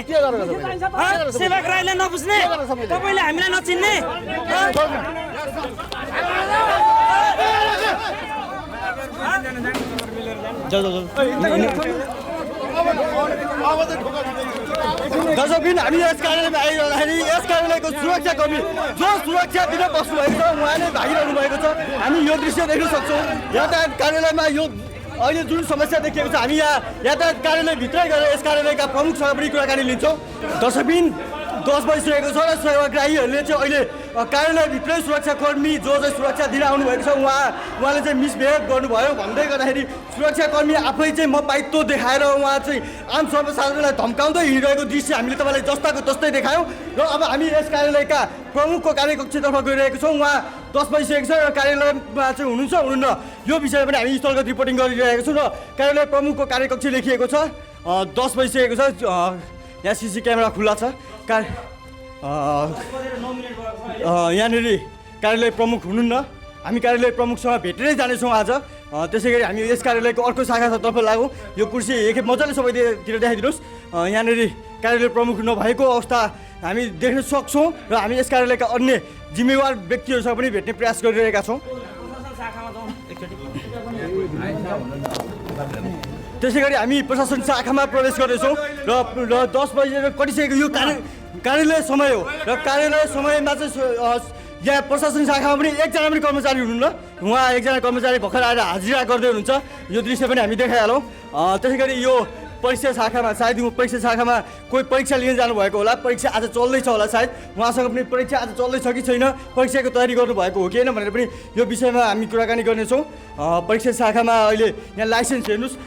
सेवक राईले नबुझ्ने तपाईँले हामीलाई नचिन्ने दर्शकबिन हामी यस कार्यालयमा आइरहँदाखेरि यस कार्यालयको सुरक्षाकर्मी जो सुरक्षा दिन बस्नुभएको छ उहाँले भागिरहनु भएको छ। हामी यो दृश्य देख्न सक्छौँ। यातायात कार्यालयमा यो अहिले जुन समस्या देखिएको छ हामी यहाँ यातायात कार्यालयभित्रै गएर यस कार्यालयका प्रमुखसँग पनि कुराकानी लिन्छौँ। दर्शकबिन 10 बजिसकेको छ र सेवाग्राहीहरूले चाहिँ अहिले कार्यालयभित्रै सुरक्षाकर्मी जो चाहिँ सुरक्षा दिन आउनुभएको छ उहाँले चाहिँ मिसबिहेभ गर्नुभयो भन्दै गर्दाखेरि सुरक्षाकर्मी आफै चाहिँ म पाइतो देखाएर उहाँ चाहिँ आम सर्वसाधारणलाई धम्काउँदै हिँडिरहेको दृश्य हामीले तपाईँलाई जस्ताको तस्तै देखायौँ। र अब हामी यस कार्यालयका प्रमुखको कार्यकक्षतर्फ गइरहेको छौँ। उहाँ 10 बजिसकेको छ र कार्यालयमा चाहिँ हुनुहुन्छ हुनुहुन्न यो विषयमा पनि हामी स्थलगत रिपोर्टिङ गरिरहेको छौँ। र कार्यालय प्रमुखको कार्यकक्ष लेखिएको छ 10 बजिसकेको छ। यहाँ सिसी क्यामेरा खुल्ला छ। यहाँनिर कार्यालय प्रमुख हुनुहुन्न। हामी कार्यालय प्रमुखसँग भेटेरै जानेछौँ आज। त्यसै गरी हामी यस कार्यालयको अर्को शाखातर्फ लागौँ। यो कुर्सी एकखेप मजाले सबैतिर देखाइदिनुहोस्। यहाँनिर कार्यालय प्रमुख नभएको अवस्था हामी देख्न सक्छौँ र हामी यस कार्यालयका अन्य जिम्मेवार व्यक्तिहरूसँग पनि भेट्ने प्रयास गरिरहेका छौँ। त्यसै गरी हामी प्रशासन शाखामा प्रवेश गर्दैछौँ र 10 बजेर कटिसकेको यो कार्यालय समय हो र कार्यालय समयमा चाहिँ यहाँ प्रशासन शाखामा पनि एकजना पनि कर्मचारी हुनुहुन्न। उहाँ एकजना कर्मचारी भर्खर आएर हाजिरा गर्दै हुनुहुन्छ। यो दृश्य पनि हामी देखाइहालौँ। त्यसै गरी यो परीक्षा शाखामा सायद परीक्षा शाखामा कोही परीक्षा लिन जानुभएको होला। परीक्षा आज चल्दैछ होला सायद उहाँसँग पनि परीक्षा आज चल्दैछ कि छैन परीक्षाको तयारी गर्नुभएको हो कि होइन भनेर पनि यो विषयमा हामी कुराकानी गर्नेछौँ। परीक्षा शाखामा अहिले यहाँ लाइसेन्स हेर्नुहोस्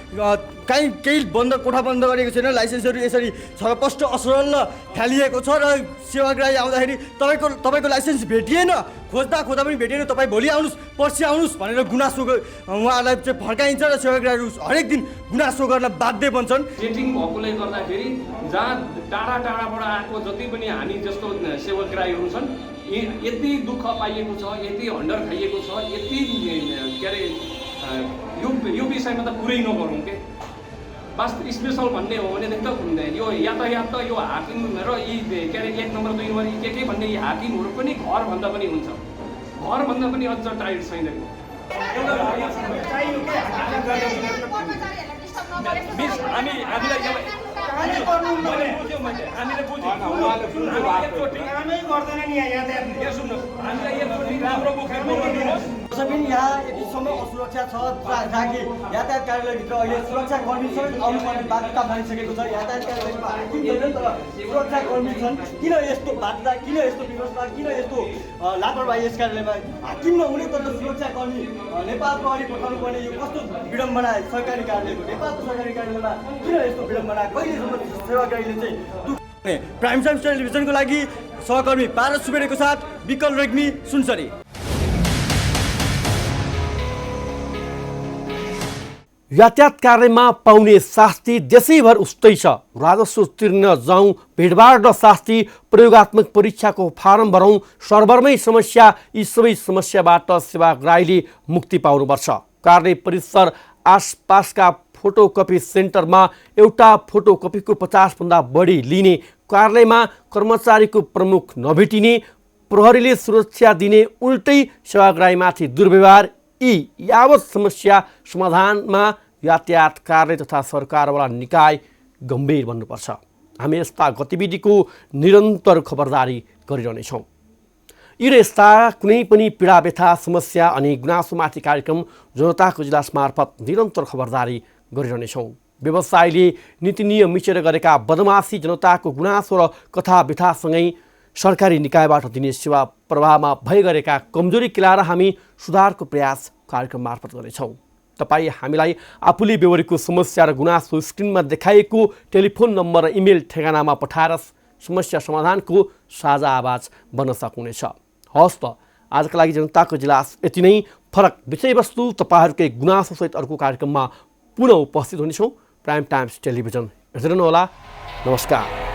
केही कोठा बन्द गरेको छैन। लाइसेन्सहरू यसरी छरपष्ट असरल फालिएको छ र सेवाग्राही आउँदाखेरि तपाईँको लाइसेन्स भेटिएन खोज्दा पनि भेटिएन तपाईँ भोलि आउनुहोस् पर्सि आउनुहोस् भनेर गुनासो उहाँलाई चाहिँ फर्काइन्छ र सेवाग्राहीहरू हरेक दिन गुनासो गर्न बाध्य बन्छन्। सेटिङ भएकोले गर्दाखेरि जहाँ टाढा टाढाबाट आएको जति पनि हामी जस्तो सेवाग्राहीहरू छन् यति दुःख पाइएको छ यति हन्डर खाइएको छ यति के अरे यो विषयमा त कुरै नगरौँ के वास्तव स्पेसल भन्ने हो भनेदेखि त यो यातायात त यो हाकिम र यी के अरे 1 नम्बर 2 नम्बर के भन्ने यी हाकिमहरू पनि घरभन्दा पनि हुन्छ घरभन्दा पनि अझ टाइट छैन। यहाँ यतिसम्म असुरक्षा छ जहाँ कि यातायात कार्यालयभित्र अहिले सुरक्षाकर्मी समेत आउनुपर्ने बाध्यता बनिसकेको छ। यातायात कार्यालयमा हाकिम छैनन् तर सुरक्षाकर्मी छन्। किन यस्तो बाध्यता किन यस्तो व्यवस्था किन यस्तो लापरवाही यस कार्यालयमा हाकिम नहुने तर सुरक्षाकर्मी नेपाल प्रहरी पठाउनु पर्ने यो कस्तो विडम्बना सरकारी कार्यालयको नेपालको सरकारी कार्यालयमा किन यस्तो विडम्बना कहिलेसम्म सेवाग्राहीले चाहिँ प्राइम टाइम्स टेलिभिजनको लागि सहकर्मी पारस सुवेदीको साथ विकल रेग्मी सुनसरी। यातायात कार्यमा पाउने शास्ति देशैभर उस्तै छ। राजस्व तिर्न जाउँ, भिडभाड र शास्ति, प्रयोगात्मक परीक्षाको फारम भरौँ, सर्भरमै समस्या, यी सबै समस्याबाट सेवाग्राहीले मुक्ति पाउनुपर्छ। कार्य परिसर आसपासका फोटोकपी सेन्टरमा एउटा फोटोकपीको 50 भन्दा बढी लिने, कार्यालयमा कर्मचारीको प्रमुख नभेटिने, प्रहरीले सुरक्षा दिने, उल्टै सेवाग्राहीमाथि दुर्व्यवहार, यी यावत समस्या समाधानमा यातायात कार्य तथा सरकारवाला निकाय गम्भीर बन्नुपर्छ। हामी यस्ता गतिविधिको निरन्तर खबरदारी गरिरहनेछौँ। यी र यस्ता कुनै पनि पीडा व्यथा समस्या अनि गुनासोमाथि कार्यक्रम जनताको इजलास मार्फत निरन्तर खबरदारी गरिरहनेछौँ। व्यवसायले नीति नियम मिचेर गरेका बदमासी, जनताको गुनासो र कथा व्यथासँगै सरकारी निकायबाट दिने सेवा प्रवाहमा भइ गरेका कमजोरी केलाएर हामी सुधारको प्रयास कार्यक्रम मार्फत गर्नेछौँ। तपाईँ हामीलाई आफूले बेहोरेको समस्या र गुनासो स्क्रिनमा देखाइएको टेलिफोन नम्बर र इमेल ठेगानामा पठाएर समस्या समाधानको साझा आवाज बन्न सक्नुहुनेछ। हवस् त, आजका लागि जनताको इजलास यति नै। फरक विषयवस्तु तपाईँहरूकै गुनासोसहित अर्को कार्यक्रममा पुनः उपस्थित हुनेछौँ। प्राइम टाइम्स टेलिभिजन हेर्दै रहनुहोला। नमस्कार।